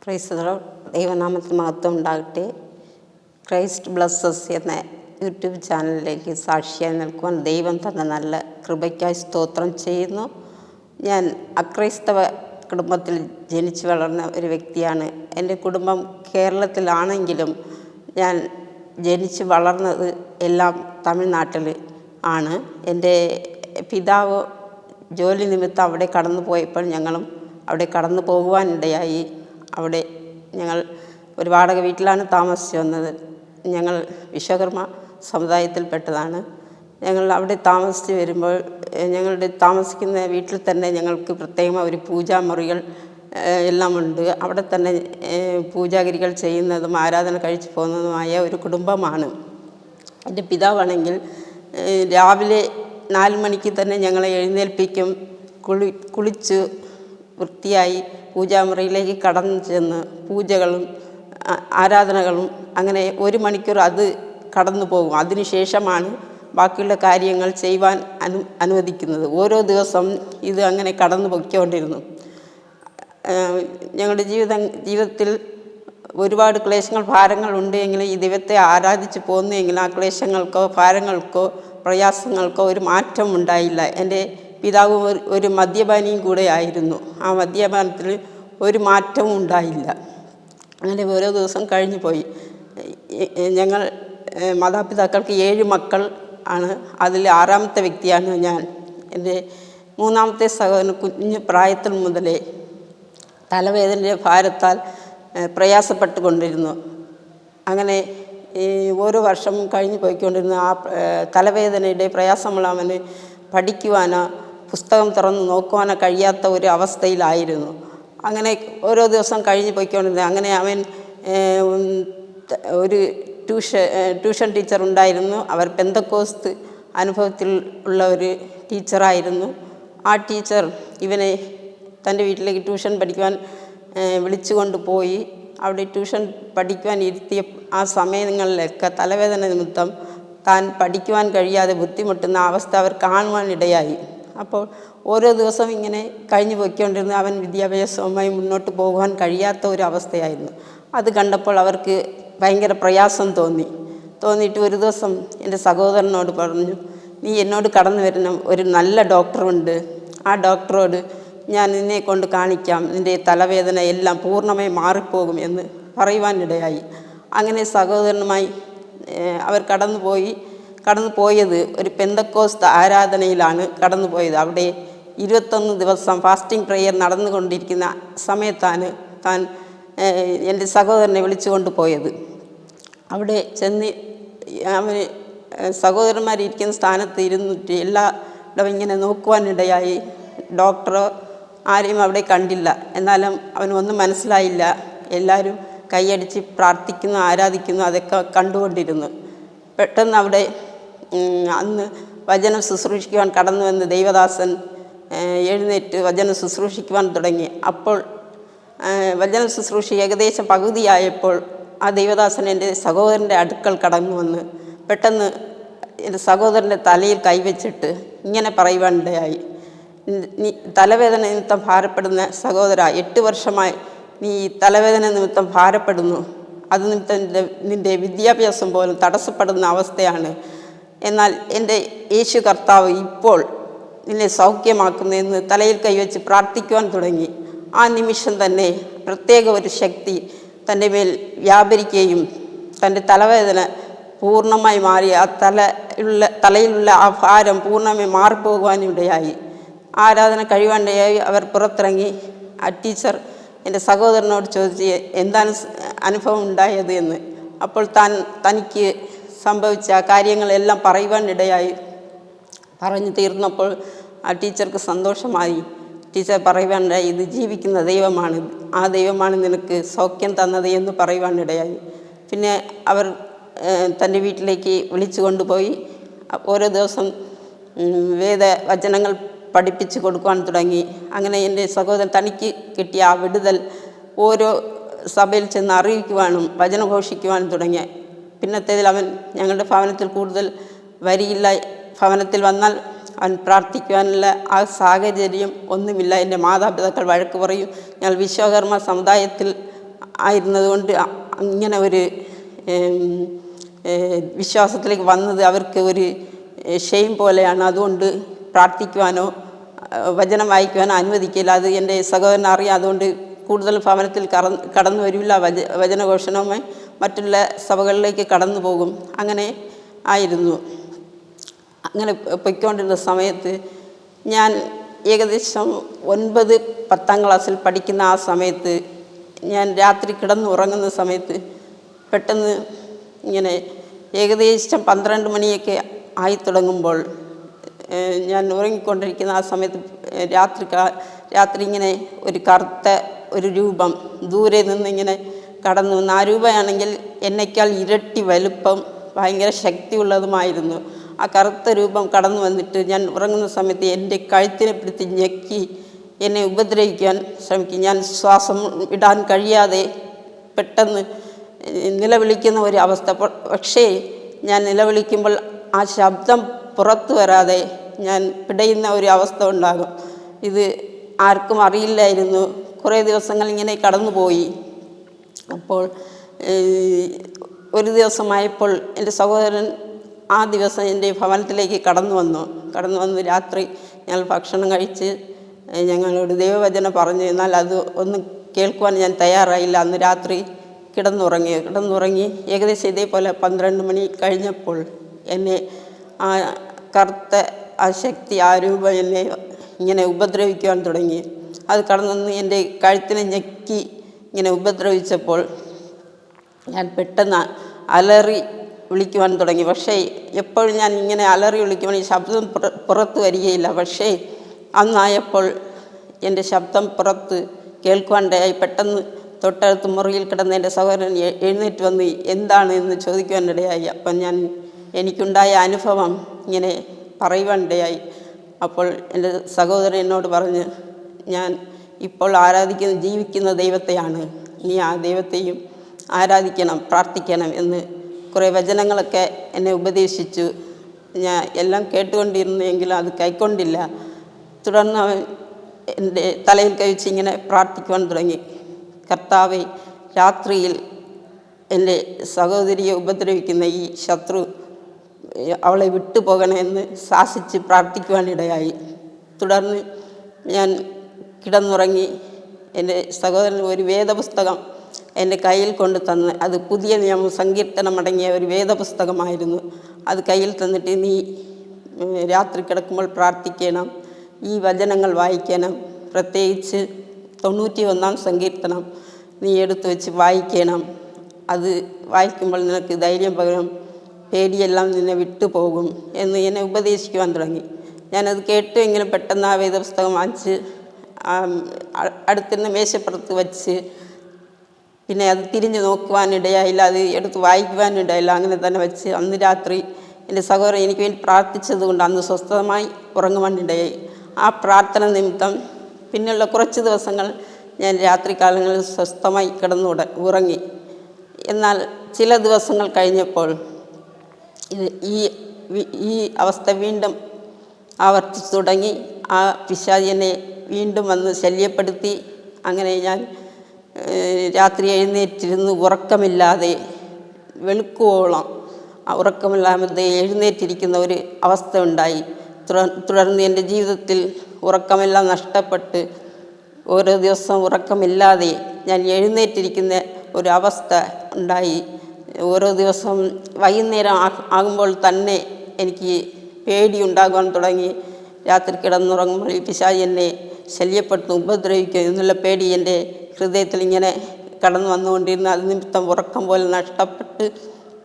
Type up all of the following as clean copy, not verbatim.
Praise the Lord. ദൈവനാമത്തിന് മഹത്വം ഉണ്ടാകട്ടെ. ക്രൈസ്റ്റ് ബ്ലസ്സസ് എന്ന യൂട്യൂബ് ചാനലിലേക്ക് സാക്ഷിയായി നിൽക്കുവാൻ ദൈവം തന്ന നല്ല കൃപയ്ക്കായി സ്തോത്രം ചെയ്യുന്നു. ഞാൻ അക്രൈസ്തവ കുടുംബത്തിൽ ജനിച്ചു വളർന്ന ഒരു വ്യക്തിയാണ്. എൻ്റെ കുടുംബം കേരളത്തിലാണെങ്കിലും ഞാൻ ജനിച്ച് വളർന്നത് എല്ലാം തമിഴ്നാട്ടിൽ ആണ്. എൻ്റെ പിതാവ് ജോലി നിമിത്തം അവിടെ കടന്നു പോയപ്പോൾ ഞങ്ങളും അവിടെ കടന്നു പോകുവാനിടയായി. അവിടെ ഞങ്ങൾ ഒരു വാടക വീട്ടിലാണ് താമസിച്ചു വന്നത്. ഞങ്ങൾ വിശ്വകർമ്മ സമുദായത്തിൽപ്പെട്ടതാണ്. ഞങ്ങൾ അവിടെ താമസിച്ച് വരുമ്പോൾ ഞങ്ങളുടെ താമസിക്കുന്ന വീട്ടിൽ തന്നെ ഞങ്ങൾക്ക് പ്രത്യേകമായ ഒരു പൂജാമുറികൾ എല്ലാം ഉണ്ട്. അവിടെ തന്നെ പൂജാഗിരികൾ ചെയ്യുന്നതും ആരാധന കഴിച്ചു പോകുന്നതുമായ ഒരു കുടുംബമാണ്. എൻ്റെ പിതാവാണെങ്കിൽ രാവിലെ 4 മണിക്ക് തന്നെ ഞങ്ങളെ എഴുന്നേൽപ്പിക്കും. കുളിച്ച് വൃത്തിയായി പൂജാമുറിയിലേക്ക് കടന്നു ചെന്ന് പൂജകളും ആരാധനകളും അങ്ങനെ 1 മണിക്കൂർ അത് കടന്നു പോകും. അതിനുശേഷമാണ് ബാക്കിയുള്ള കാര്യങ്ങൾ ചെയ്യുവാൻ അനുവദിക്കുന്നത്. ഓരോ ദിവസം ഇത് അങ്ങനെ കടന്നു പൊയ്ക്കൊണ്ടിരുന്നു. ഞങ്ങളുടെ ജീവിതത്തിൽ ഒരുപാട് ക്ലേശങ്ങൾ ഭാരങ്ങൾ ഉണ്ടെങ്കിലും ഈ ദൈവത്തെ ആരാധിച്ച് പോകുന്നെങ്കിലും ആ ക്ലേശങ്ങൾക്കോ ഭാരങ്ങൾക്കോ പ്രയാസങ്ങൾക്കോ ഒരു മാറ്റം ഉണ്ടായില്ല. എൻ്റെ പിതാവ് ഒരു മദ്യപാനിയും കൂടെ ആയിരുന്നു. ആ മദ്യപാനത്തിൽ ഒരു മാറ്റവും ഉണ്ടായില്ല. അങ്ങനെ ഓരോ ദിവസം കഴിഞ്ഞു പോയി. ഞങ്ങൾ മാതാപിതാക്കൾക്ക് 7 മക്കൾ ആണ്. അതിൽ 6ാമത്തെ വ്യക്തിയാണ് ഞാൻ. എൻ്റെ 3ാമത്തെ സഹോദരൻ കുഞ്ഞു പ്രായത്തിൽ മുതലേ തലവേദനയുടെ ഭാരത്താൽ പ്രയാസപ്പെട്ടുകൊണ്ടിരുന്നു. അങ്ങനെ ഓരോ വർഷം കഴിഞ്ഞ് പോയിക്കൊണ്ടിരുന്ന ആ തലവേദനയുടെ പ്രയാസമുള്ള അവന് പഠിക്കുവാനോ പുസ്തകം തുറന്ന് നോക്കുവാനോ കഴിയാത്ത ഒരു അവസ്ഥയിലായിരുന്നു. അങ്ങനെ ഓരോ ദിവസം കഴിഞ്ഞ് പോയിക്കൊണ്ടിരുന്നത്. അങ്ങനെ അവൻ ഒരു ട്യൂഷൻ ടീച്ചർ ഉണ്ടായിരുന്നു. അവർ പെന്തക്കോസ്ത് അനുഭവത്തിൽ ഉള്ള ഒരു ടീച്ചറായിരുന്നു. ആ ടീച്ചർ ഇവനെ തൻ്റെ വീട്ടിലേക്ക് ട്യൂഷൻ പഠിക്കുവാൻ വിളിച്ചു കൊണ്ടുപോയി. അവിടെ ട്യൂഷൻ പഠിക്കുവാൻ ഇരുത്തിയ ആ സമയങ്ങളിലൊക്കെ തലവേദന നിമിത്തം താൻ പഠിക്കുവാൻ കഴിയാതെ ബുദ്ധിമുട്ടുന്ന അവസ്ഥ അവർ കാണുവാനിടയായി. അപ്പോൾ ഓരോ ദിവസം ഇങ്ങനെ കഴിഞ്ഞു പോയിക്കൊണ്ടിരുന്ന അവൻ വിദ്യാഭ്യാസവുമായി മുന്നോട്ട് പോകുവാൻ കഴിയാത്ത ഒരു അവസ്ഥയായിരുന്നു. അത് കണ്ടപ്പോൾ അവർക്ക് ഭയങ്കര പ്രയാസം തോന്നിയിട്ട് ഒരു ദിവസം എൻ്റെ സഹോദരനോട് പറഞ്ഞു, നീ എന്നോട് കടന്നു വരുന്ന ഒരു നല്ല ഡോക്ടറുണ്ട്, ആ ഡോക്ടറോട് ഞാൻ നിന്നെ കൊണ്ട് കാണിക്കാം, നിൻ്റെ തലവേദന എല്ലാം പൂർണ്ണമായി മാറിപ്പോകും എന്ന് പറയുവാനിടയായി. അങ്ങനെ സഹോദരനുമായി അവർ കടന്നു പോയത് ഒരു പെന്തക്കോസ്ത് ആരാധനയിലാണ് കടന്നു പോയത്. അവിടെ 21 ദിവസം ഫാസ്റ്റിംഗ് പ്രെയർ നടന്നുകൊണ്ടിരിക്കുന്ന സമയത്താണ് താൻ എൻ്റെ സഹോദരനെ വിളിച്ചു കൊണ്ടുപോയത്. അവിടെ ചെന്ന് അവന് സഹോദരന്മാരിയ്ക്കുന്ന സ്ഥാനത്ത് ഇരുന്നിട്ട് എല്ലായിടവും ഇങ്ങനെ നോക്കുവാനിടയായി. ഡോക്ടറോ ആരെയും അവിടെ കണ്ടില്ല. എന്നാലും അവനൊന്നും മനസ്സിലായില്ല. എല്ലാവരും കൈയടിച്ച് പ്രാർത്ഥിക്കുന്നു, ആരാധിക്കുന്നു, അതൊക്കെ കണ്ടുകൊണ്ടിരുന്നു. പെട്ടെന്ന് അവിടെ അന്ന് വചനം ശുശ്രൂഷിക്കുവാൻ കടന്നു വന്ന് ദൈവദാസൻ എഴുന്നേറ്റ് വചനം ശുശ്രൂഷിക്കുവാൻ തുടങ്ങി. അപ്പോൾ വചന ശുശ്രൂഷ ഏകദേശം പകുതിയായപ്പോൾ ആ ദൈവദാസൻ എൻ്റെ സഹോദരൻ്റെ അടുക്കൽ കടന്നു വന്ന് പെട്ടെന്ന് എൻ്റെ സഹോദരൻ്റെ തലയിൽ കൈവച്ചിട്ട് ഇങ്ങനെ പറയുവാനിടയായി, നീ തലവേദന നിമിത്തം ഭാരപ്പെടുന്ന സഹോദര, 8 വർഷമായി നീ തലവേദന നിമിത്തം ഭാരപ്പെടുന്നു. അത് നിമിത്തം നിൻ്റെ വിദ്യാഭ്യാസം പോലും തടസ്സപ്പെടുന്ന അവസ്ഥയാണ്. എന്നാൽ എൻ്റെ യേശു കർത്താവ് ഇപ്പോൾ നിന്നെ സൗഖ്യമാക്കുന്നതെന്ന് തലയിൽ കൈവച്ച് പ്രാർത്ഥിക്കുവാൻ തുടങ്ങി. ആ നിമിഷം തന്നെ പ്രത്യേക ഒരു ശക്തി തൻ്റെ മേൽ വ്യാപരിക്കുകയും തൻ്റെ തലവേദന പൂർണ്ണമായി മാറി ആ തലയിലുള്ള ആ ഭാരം പൂർണ്ണമായി മാറിപ്പോകുവാനിടയായി. ആരാധന കഴിവാനിടയായി അവർ പുറത്തിറങ്ങി. ആ ടീച്ചർ എൻ്റെ സഹോദരനോട് ചോദിച്ച് എന്താണ് അനുഭവം ഉണ്ടായത് എന്ന്. അപ്പോൾ തനിക്ക് സംഭവിച്ച കാര്യങ്ങളെല്ലാം പറയുവാനിടയായി. പറഞ്ഞു തീർന്നപ്പോൾ ആ ടീച്ചർക്ക് സന്തോഷമായി. ടീച്ചർ പറയുവാനിടയായി, ഇത് ജീവിക്കുന്ന ദൈവമാണ്, ആ ദൈവമാണ് നിനക്ക് സൗഖ്യം തന്നത് എന്ന് പറയുവാനിടയായി. പിന്നെ അവർ തൻ്റെ വീട്ടിലേക്ക് വിളിച്ചു കൊണ്ടുപോയി ഓരോ ദിവസം വേദവചനങ്ങൾ പഠിപ്പിച്ച് കൊടുക്കുവാൻ തുടങ്ങി. അങ്ങനെ എൻ്റെ സഹോദരൻ തനിക്ക് കിട്ടിയ ആ വിടുതൽ ഓരോ സഭയിൽ ചെന്ന് അറിയിക്കുവാനും വചനഘോഷിക്കുവാനും തുടങ്ങി. പിന്നത്തേതിൽ അവൻ ഞങ്ങളുടെ ഭവനത്തിൽ കൂടുതൽ വരിയില്ല. ഭവനത്തിൽ വന്നാൽ അവൻ പ്രാർത്ഥിക്കുവാനുള്ള ആ സാഹചര്യം ഒന്നുമില്ല. എൻ്റെ മാതാപിതാക്കൾ വഴക്ക് പറയും. ഞങ്ങൾ വിശ്വകർമ്മ സമുദായത്തിൽ ആയിരുന്നതുകൊണ്ട് ഇങ്ങനെ ഒരു വിശ്വാസത്തിലേക്ക് വന്നത് അവർക്ക് ഒരു ഷെയിം പോലെയാണ്. അതുകൊണ്ട് പ്രാർത്ഥിക്കുവാനോ വചനം വായിക്കുവാനോ അനുവദിക്കില്ല. അത് എൻ്റെ സഹോദരൻ അറിയാം. അതുകൊണ്ട് കൂടുതൽ ഭവനത്തിൽ കടന്നു വരില്ല. വചനഘോഷണവുമായി മറ്റുള്ള സഭകളിലേക്ക് കടന്നു പോകും. അങ്ങനെ ആയിരുന്നു. അങ്ങനെ പൊയ്ക്കൊണ്ടിരുന്ന സമയത്ത് ഞാൻ ഏകദേശം 9-10 ക്ലാസ്സിൽ പഠിക്കുന്ന ആ സമയത്ത് ഞാൻ രാത്രി കിടന്നുറങ്ങുന്ന സമയത്ത് പെട്ടെന്ന് ഇങ്ങനെ ഏകദേശം 12 മണിയൊക്കെ ആയി തുടങ്ങുമ്പോൾ ഞാൻ ഉറങ്ങിക്കൊണ്ടിരിക്കുന്ന ആ സമയത്ത് രാത്രി ഇങ്ങനെ ഒരു കറുത്ത ഒരു രൂപം ദൂരെ നിന്നിങ്ങനെ കടന്നു വന്നു. ആ രൂപമാണെങ്കിൽ എന്നേക്കാൾ ഇരട്ടി വലുപ്പം ഭയങ്കര ശക്തിയുള്ളതുമായിരുന്നു. ആ കറുത്ത രൂപം കടന്നു വന്നിട്ട് ഞാൻ ഉറങ്ങുന്ന സമയത്ത് എൻ്റെ കഴുത്തിനെ പിടിച്ച് ഞെക്കി എന്നെ ഉപദ്രവിക്കാൻ ശ്രമിക്കും. ഞാൻ ശ്വാസം ഇടാൻ കഴിയാതെ പെട്ടെന്ന് നിലവിളിക്കുന്ന ഒരു അവസ്ഥ. പക്ഷേ ഞാൻ നിലവിളിക്കുമ്പോൾ ആ ശബ്ദം പുറത്തു വരാതെ ഞാൻ പിടയുന്ന ഒരു അവസ്ഥ ഉണ്ടാകും. ഇത് ആർക്കും അറിയില്ലായിരുന്നു. കുറേ ദിവസങ്ങൾ ഇങ്ങനെ കടന്നുപോയി. അപ്പോൾ ഒരു ദിവസമായപ്പോൾ എൻ്റെ സഹോദരൻ ആ ദിവസം എൻ്റെ ഭവനത്തിലേക്ക് കടന്നു വന്ന് രാത്രി ഞങ്ങൾ ഭക്ഷണം കഴിച്ച് ഞങ്ങളോട് ദൈവവചനം പറഞ്ഞു. എന്നാൽ അത് ഒന്നും കേൾക്കുവാൻ ഞാൻ തയ്യാറായില്ല. അന്ന് രാത്രി കിടന്നുറങ്ങി ഏകദേശം ഇതേപോലെ 12 മണി കഴിഞ്ഞപ്പോൾ എന്നെ ആ കറുത്ത ആ ശക്തി, ആ രൂപം എന്നെ ഇങ്ങനെ ഉപദ്രവിക്കുവാൻ തുടങ്ങി. അത് കടന്നു എൻ്റെ കഴുത്തിനെ ഞെക്കി ഇങ്ങനെ ഉപദ്രവിച്ചപ്പോൾ ഞാൻ പെട്ടെന്ന് അലറി വിളിക്കുവാൻ തുടങ്ങി. പക്ഷേ എപ്പോഴും ഞാൻ ഇങ്ങനെ അലറി വിളിക്കുമ്പോൾ ഈ ശബ്ദം പുറത്ത് വരികയില്ല. പക്ഷേ അന്നായപ്പോൾ എൻ്റെ ശബ്ദം പുറത്ത് കേൾക്കുവാനിടയായി. പെട്ടെന്ന് തൊട്ടടുത്ത് മുറിയിൽ കിടന്ന എൻ്റെ സഹോദരൻ എഴുന്നേറ്റ് വന്ന് എന്താണ് എന്ന് ചോദിക്കുവാനിടയായി. അപ്പം ഞാൻ എനിക്കുണ്ടായ അനുഭവം ഇങ്ങനെ പറയുവാനിടയായി. അപ്പോൾ എൻ്റെ സഹോദരൻ എന്നോട് പറഞ്ഞ്, ഞാൻ ഇപ്പോൾ ജീവിക്കുന്ന ദൈവത്തെയാണ്, നീ ആ ദൈവത്തെയും ആരാധിക്കണം, പ്രാർത്ഥിക്കണം എന്ന് കുറേ വചനങ്ങളൊക്കെ എന്നെ ഉപദേശിച്ചു. ഞാൻ എല്ലാം കേട്ടുകൊണ്ടിരുന്നെങ്കിലും അത് കൈക്കൊണ്ടില്ല. തുടർന്ന് അവൻ എൻ്റെ തലയിൽ കഴിച്ച് ഇങ്ങനെ പ്രാർത്ഥിക്കുവാൻ തുടങ്ങി. കർത്താവേ, രാത്രിയിൽ എൻ്റെ സഹോദരിയെ ഉപദ്രവിക്കുന്ന ഈ ശത്രു അവളെ വിട്ടുപോകണമെന്ന് ശാസിച്ച് പ്രാർത്ഥിക്കുവാനിടയായി. തുടർന്ന് ഞാൻ കിടന്നുറങ്ങി. എൻ്റെ സഹോദരൻ ഒരു വേദപുസ്തകം എൻ്റെ കയ്യിൽ കൊണ്ട് തന്ന്, അത് പുതിയ നിയമ സങ്കീർത്തനം അടങ്ങിയ ഒരു വേദപുസ്തകമായിരുന്നു. അത് കയ്യിൽ തന്നിട്ട്, നീ രാത്രി കിടക്കുമ്പോൾ പ്രാർത്ഥിക്കണം, ഈ വചനങ്ങൾ വായിക്കണം, പ്രത്യേകിച്ച് 91-ാം സങ്കീർത്തനം നീ എടുത്തു വെച്ച് വായിക്കണം. അത് വായിക്കുമ്പോൾ നിനക്ക് ധൈര്യം പകരും, പേടിയെല്ലാം നിന്നെ വിട്ടുപോകും എന്ന് എന്നെ ഉപദേശിക്കുവാൻ തുടങ്ങി. ഞാനത് കേട്ടുവെങ്കിലും പെട്ടെന്ന് ആ വേദപുസ്തകം വാങ്ങിച്ച് അടുത്തിരുന്ന് മേശപ്പുറത്ത് വച്ച് പിന്നെ അത് തിരിഞ്ഞു നോക്കുവാനിടയായില്ല, അത് എടുത്ത് വായിക്കുവാനിടയില്ല. അങ്ങനെ തന്നെ വെച്ച് അന്ന് രാത്രി എൻ്റെ സഹോദരൻ എനിക്ക് വേണ്ടി പ്രാർത്ഥിച്ചത് കൊണ്ട് അന്ന് സ്വസ്ഥമായി ഉറങ്ങുവാനിടയായി. ആ പ്രാർത്ഥന നിമിത്തം പിന്നെയുള്ള കുറച്ച് ദിവസങ്ങൾ ഞാൻ രാത്രി കാലങ്ങളിൽ സ്വസ്ഥമായി ഉറങ്ങി. എന്നാൽ ചില ദിവസങ്ങൾ കഴിഞ്ഞപ്പോൾ ഈ അവസ്ഥ വീണ്ടും ആവർത്തിച്ചു തുടങ്ങി. ആ പിശാച് എന്നെ വീണ്ടും വന്ന് ശല്യപ്പെടുത്തി. അങ്ങനെ ഞാൻ രാത്രി എഴുന്നേറ്റിരുന്ന് ഉറക്കമില്ലാതെ വെളുക്കുവോളം ഉറക്കമില്ലാതെ എഴുന്നേറ്റിരിക്കുന്ന ഒരു അവസ്ഥ ഉണ്ടായി. തുടർന്ന് എൻ്റെ ജീവിതത്തിൽ ഉറക്കമെല്ലാം നഷ്ടപ്പെട്ട് ഓരോ ദിവസം ഉറക്കമില്ലാതെ ഞാൻ എഴുന്നേറ്റിരിക്കുന്ന ഒരു അവസ്ഥ ഉണ്ടായി. ഓരോ ദിവസം വൈകുന്നേരം ആകുമ്പോൾ തന്നെ എനിക്ക് പേടിയുണ്ടാകുവാൻ തുടങ്ങി. രാത്രി കിടന്നുറങ്ങുമ്പോൾ ഈ പിശാച് എന്നെ ശല്യപ്പെടുത്തും, ഉപദ്രവിക്കും എന്നുള്ള പേടി എൻ്റെ ഹൃദയത്തിൽ ഇങ്ങനെ കടന്നു വന്നുകൊണ്ടിരുന്നു. അത് നിമിത്തം ഉറക്കം പോലും നഷ്ടപ്പെട്ട്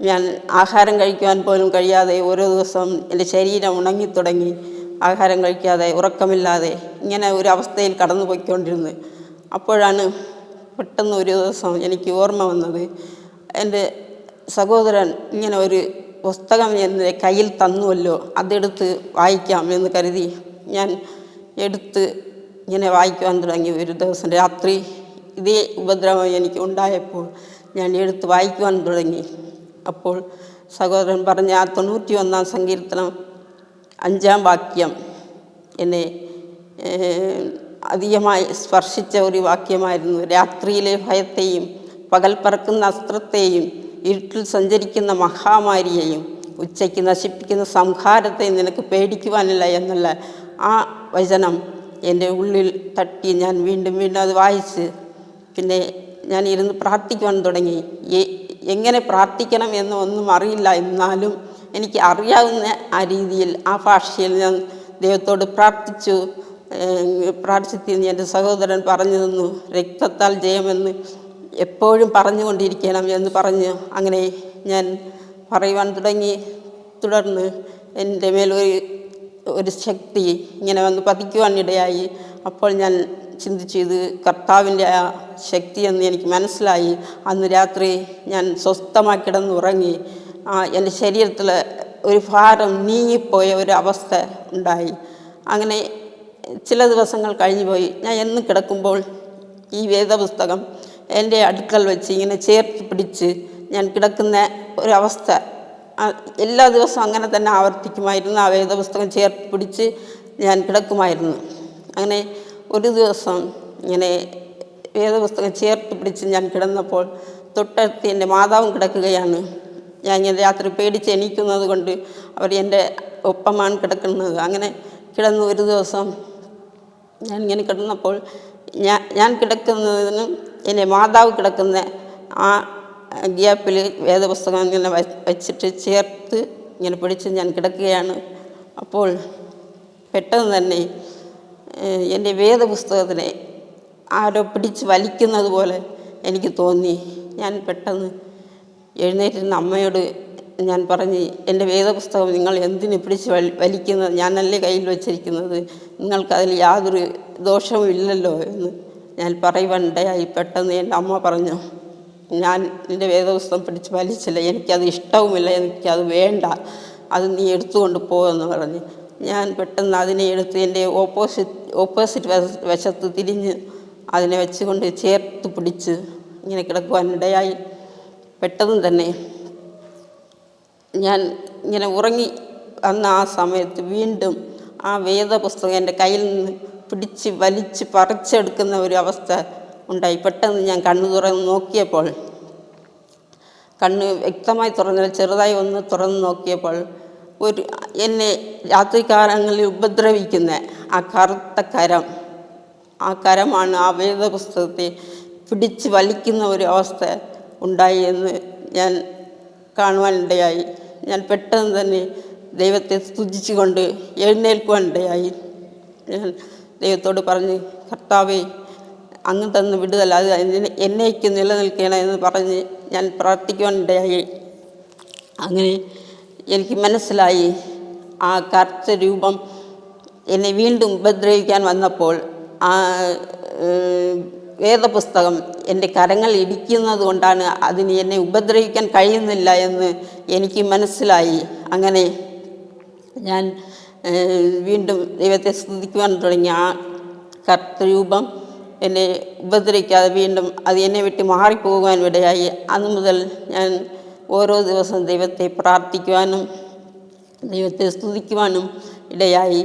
ഞാൻ ആഹാരം കഴിക്കുവാൻ പോലും കഴിയാതെ ഓരോ ദിവസം എൻ്റെ ശരീരം ഉണങ്ങിത്തുടങ്ങി. ആഹാരം കഴിക്കാതെ ഉറക്കമില്ലാതെ ഇങ്ങനെ ഒരു അവസ്ഥയിൽ കടന്നു പോയിക്കൊണ്ടിരുന്നു. അപ്പോഴാണ് പെട്ടെന്ന് ഒരു ദിവസം എനിക്ക് ഓർമ്മ വന്നത്, എൻ്റെ സഹോദരൻ ഇങ്ങനെ ഒരു പുസ്തകം എൻ്റെ കയ്യിൽ തന്നുവല്ലോ, അതെടുത്ത് വായിക്കാം എന്ന് കരുതി ഞാൻ എടുത്ത് ഇങ്ങനെ വായിക്കുവാൻ തുടങ്ങി. ഒരു ദിവസം രാത്രി ഇതേ ഉപദ്രവം എനിക്ക് ഉണ്ടായപ്പോൾ ഞാൻ എടുത്ത് വായിക്കുവാൻ തുടങ്ങി. അപ്പോൾ സഹോദരൻ പറഞ്ഞ ആ 91-ാം സങ്കീർത്തനം 5-ാം വാക്യം എന്നെ അധികമായി സ്പർശിച്ച ഒരു വാക്യമായിരുന്നു. രാത്രിയിലെ ഭയത്തെയും പകൽ പറക്കുന്ന അസ്ത്രത്തെയും ഇരുട്ടിൽ സഞ്ചരിക്കുന്ന മഹാമാരിയെയും ഉച്ചയ്ക്ക് നശിപ്പിക്കുന്ന സംഹാരത്തെയും നിനക്ക് പേടിക്കുവാനില്ല എന്നുള്ള ആ വചനം എൻ്റെ ഉള്ളിൽ തട്ടി ഞാൻ വീണ്ടും വീണ്ടും അത് വായിച്ച് പിന്നെ ഞാൻ ഇരുന്ന് പ്രാർത്ഥിക്കുവാൻ തുടങ്ങി. എങ്ങനെ പ്രാർത്ഥിക്കണം എന്ന് ഒന്നും അറിയില്ല, എന്നാലും എനിക്ക് അറിയാവുന്ന ആ രീതിയിൽ ആ ഭാഷയിൽ ഞാൻ ദൈവത്തോട് പ്രാർത്ഥിച്ചിരുന്നു. എൻ്റെ സഹോദരൻ പറഞ്ഞു തന്നു, രക്തത്താൽ ജയമെന്ന് എപ്പോഴും പറഞ്ഞുകൊണ്ടിരിക്കണം എന്ന് പറഞ്ഞ് അങ്ങനെ ഞാൻ പറയുവാൻ തുടങ്ങി. തുടർന്ന് എൻ്റെ മേലൊരു ശക്തി ഇങ്ങനെ വന്ന് പതിക്കുവാനിടയായി. അപ്പോൾ ഞാൻ ചിന്തിച്ചു, ഇത് കർത്താവിൻ്റെ ആ ശക്തിയെന്ന് എനിക്ക് മനസ്സിലായി. അന്ന് രാത്രി ഞാൻ സ്വസ്ഥമായി കിടന്നുറങ്ങി. എൻ്റെ ശരീരത്തിൽ ഒരു ഭാരം നീങ്ങിപ്പോയ ഒരു അവസ്ഥ ഉണ്ടായി. അങ്ങനെ ചില ദിവസങ്ങൾ കഴിഞ്ഞു പോയി. ഞാൻ എന്നും കിടക്കുമ്പോൾ ഈ വേദപുസ്തകം എൻ്റെ അടുക്കൽ വെച്ച് ഇങ്ങനെ ചേർത്ത് പിടിച്ച് ഞാൻ കിടക്കുന്ന ഒരവസ്ഥ എല്ലാ ദിവസവും അങ്ങനെ തന്നെ ആവർത്തിക്കുമായിരുന്നു. ആ വേദപുസ്തകം ചേർത്ത് പിടിച്ച് ഞാൻ കിടക്കുമായിരുന്നു. അങ്ങനെ ഒരു ദിവസം ഇങ്ങനെ വേദപുസ്തകം ചേർത്ത് പിടിച്ച് ഞാൻ കിടന്നപ്പോൾ തൊട്ടടുത്ത് എൻ്റെ മാതാവും കിടക്കുകയാണ്. ഞാൻ ഇങ്ങനെ രാത്രി പേടിച്ച് എണീക്കുന്നത് കൊണ്ട് അവർ എൻ്റെ ഒപ്പമാണ് കിടക്കുന്നത്. അങ്ങനെ കിടന്ന് ഒരു ദിവസം ഞാനിങ്ങനെ കിടന്നപ്പോൾ ഞാൻ കിടക്കുന്നതിനും എൻ്റെ മാതാവ് കിടക്കുന്ന ആ ഗ്യാപ്പിൽ വേദപുസ്തകം ഇങ്ങനെ വച്ചിട്ട് ചേർത്ത് ഇങ്ങനെ പിടിച്ച് ഞാൻ കിടക്കുകയാണ്. അപ്പോൾ പെട്ടെന്ന് തന്നെ എൻ്റെ വേദപുസ്തകത്തിനെ ആരോ പിടിച്ച് വലിക്കുന്നത് പോലെ എനിക്ക് തോന്നി. ഞാൻ പെട്ടെന്ന് എഴുന്നേറ്റിരുന്ന അമ്മയോട് ഞാൻ പറഞ്ഞ്, എൻ്റെ വേദപുസ്തകം നിങ്ങൾ എന്തിന് പിടിച്ച് വലിക്കുന്നത്? ഞാനല്ലേ കയ്യിൽ വച്ചിരിക്കുന്നത്, നിങ്ങൾക്കതിൽ യാതൊരു ദോഷവും ഇല്ലല്ലോ എന്ന് ഞാൻ പറയുവാനിടയായി. പെട്ടെന്ന് എൻ്റെ അമ്മ പറഞ്ഞു, ഞാൻ നിൻ്റെ വേദപുസ്തകം പിടിച്ച് വലിച്ചില്ല, എനിക്കത് ഇഷ്ടവുമില്ല, എനിക്കത് വേണ്ട, അത് നീ എടുത്തുകൊണ്ട് പോകുമെന്ന് പറഞ്ഞ് ഞാൻ പെട്ടെന്ന് അതിനെ എടുത്ത് എൻ്റെ ഓപ്പോസിറ്റ് വശത്ത് തിരിഞ്ഞ് അതിനെ വെച്ചുകൊണ്ട് ചേർത്ത് പിടിച്ച് ഇങ്ങനെ കിടക്കുവാനിടയായി. പെട്ടെന്ന് തന്നെ ഞാൻ ഇങ്ങനെ ഉറങ്ങി വന്ന ആ സമയത്ത് വീണ്ടും ആ വേദപുസ്തകം എൻ്റെ കയ്യിൽ നിന്ന് പിടിച്ച് വലിച്ച് പറിച്ചെടുക്കുന്ന ഒരു അവസ്ഥ ഉണ്ടായി. പെട്ടെന്ന് ഞാൻ കണ്ണ് തുറന്ന് നോക്കിയപ്പോൾ, കണ്ണ് വ്യക്തമായി തുറന്നില്ല, ചെറുതായി ഒന്ന് തുറന്ന് നോക്കിയപ്പോൾ എന്നെ രാത്രികാലങ്ങളിൽ ഉപദ്രവിക്കുന്ന ആ കറുത്ത കരം, ആ കരമാണ് ആ വേദപുസ്തകത്തെ പിടിച്ച് വലിക്കുന്ന ഒരു അവസ്ഥ ഉണ്ടായി എന്ന് ഞാൻ കാണുവാനിടയായി. ഞാൻ പെട്ടെന്ന് തന്നെ ദൈവത്തെ സ്തുതിച്ചുകൊണ്ട് എഴുന്നേൽക്കുവാനിടയായി. ഞാൻ ദൈവത്തോട് പറഞ്ഞ്, കർത്താവേ, അങ്ങ് തന്ന് വിടുതൽ അത് എന്നേക്ക് നിലനിൽക്കണമെന്ന് പറഞ്ഞ് ഞാൻ പ്രാർത്ഥിക്കുവാനിടയായി. അങ്ങനെ എനിക്ക് മനസ്സിലായി, ആ കറുത്ത രൂപം എന്നെ വീണ്ടും ഉപദ്രവിക്കാൻ വന്നപ്പോൾ ആ വേദപുസ്തകം എൻ്റെ കരങ്ങൾ ഇടിക്കുന്നത് കൊണ്ടാണ് അതിന് എന്നെ ഉപദ്രവിക്കാൻ കഴിയുന്നില്ല എന്ന് എനിക്ക് മനസ്സിലായി. അങ്ങനെ ഞാൻ വീണ്ടും ദൈവത്തെ സ്തുതിക്കുവാൻ തുടങ്ങി. ആ കറുത്ത രൂപം എന്നെ ഉപദ്രവിക്കാതെ വീണ്ടും അത് എന്നെ വിട്ട് മാറിപ്പോകുവാൻ ഇടയായി. അന്നു മുതൽ ഞാൻ ഓരോ ദിവസവും ദൈവത്തെ പ്രാർത്ഥിക്കുവാനും ദൈവത്തെ സ്തുതിക്കുവാനും ഇടയായി.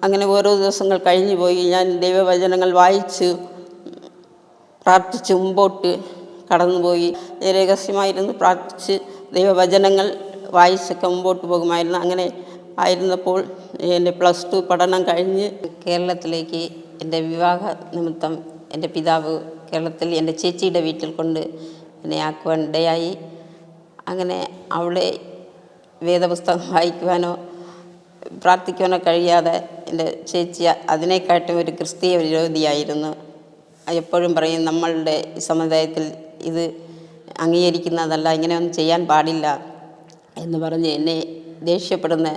അങ്ങനെ ഓരോ ദിവസങ്ങൾ കഴിഞ്ഞു പോയി. ഞാൻ ദൈവവചനങ്ങൾ വായിച്ച് പ്രാർത്ഥിച്ച് മുമ്പോട്ട് കടന്നുപോയി. രഹസ്യമായിരുന്നു പ്രാർത്ഥിച്ച് ദൈവവചനങ്ങൾ വായിച്ചൊക്കെ മുമ്പോട്ട് പോകുമായിരുന്നു. അങ്ങനെ ആയിരുന്നപ്പോൾ എൻ്റെ +2 പഠനം കഴിഞ്ഞ് കേരളത്തിലേക്ക് എൻ്റെ വിവാഹ നിമിത്തം എൻ്റെ പിതാവ് കേരളത്തിൽ എൻ്റെ ചേച്ചിയുടെ വീട്ടിൽ കൊണ്ട് എന്നെ ആക്കുവാൻ ഇടയായി. അങ്ങനെ അവിടെ വേദപുസ്തകം വായിക്കുവാനോ പ്രാർത്ഥിക്കുവാനോ കഴിയാതെ എൻ്റെ ചേച്ചി അതിനെക്കാട്ടും ഒരു ക്രിസ്തീയ വിരോധിയായിരുന്നു. എപ്പോഴും പറയും, നമ്മളുടെ സമുദായത്തിൽ ഇത് അംഗീകരിക്കുന്നതല്ല, ഇങ്ങനെയൊന്നും ചെയ്യാൻ പാടില്ല എന്ന് പറഞ്ഞ് എന്നെ ദേഷ്യപ്പെടുന്ന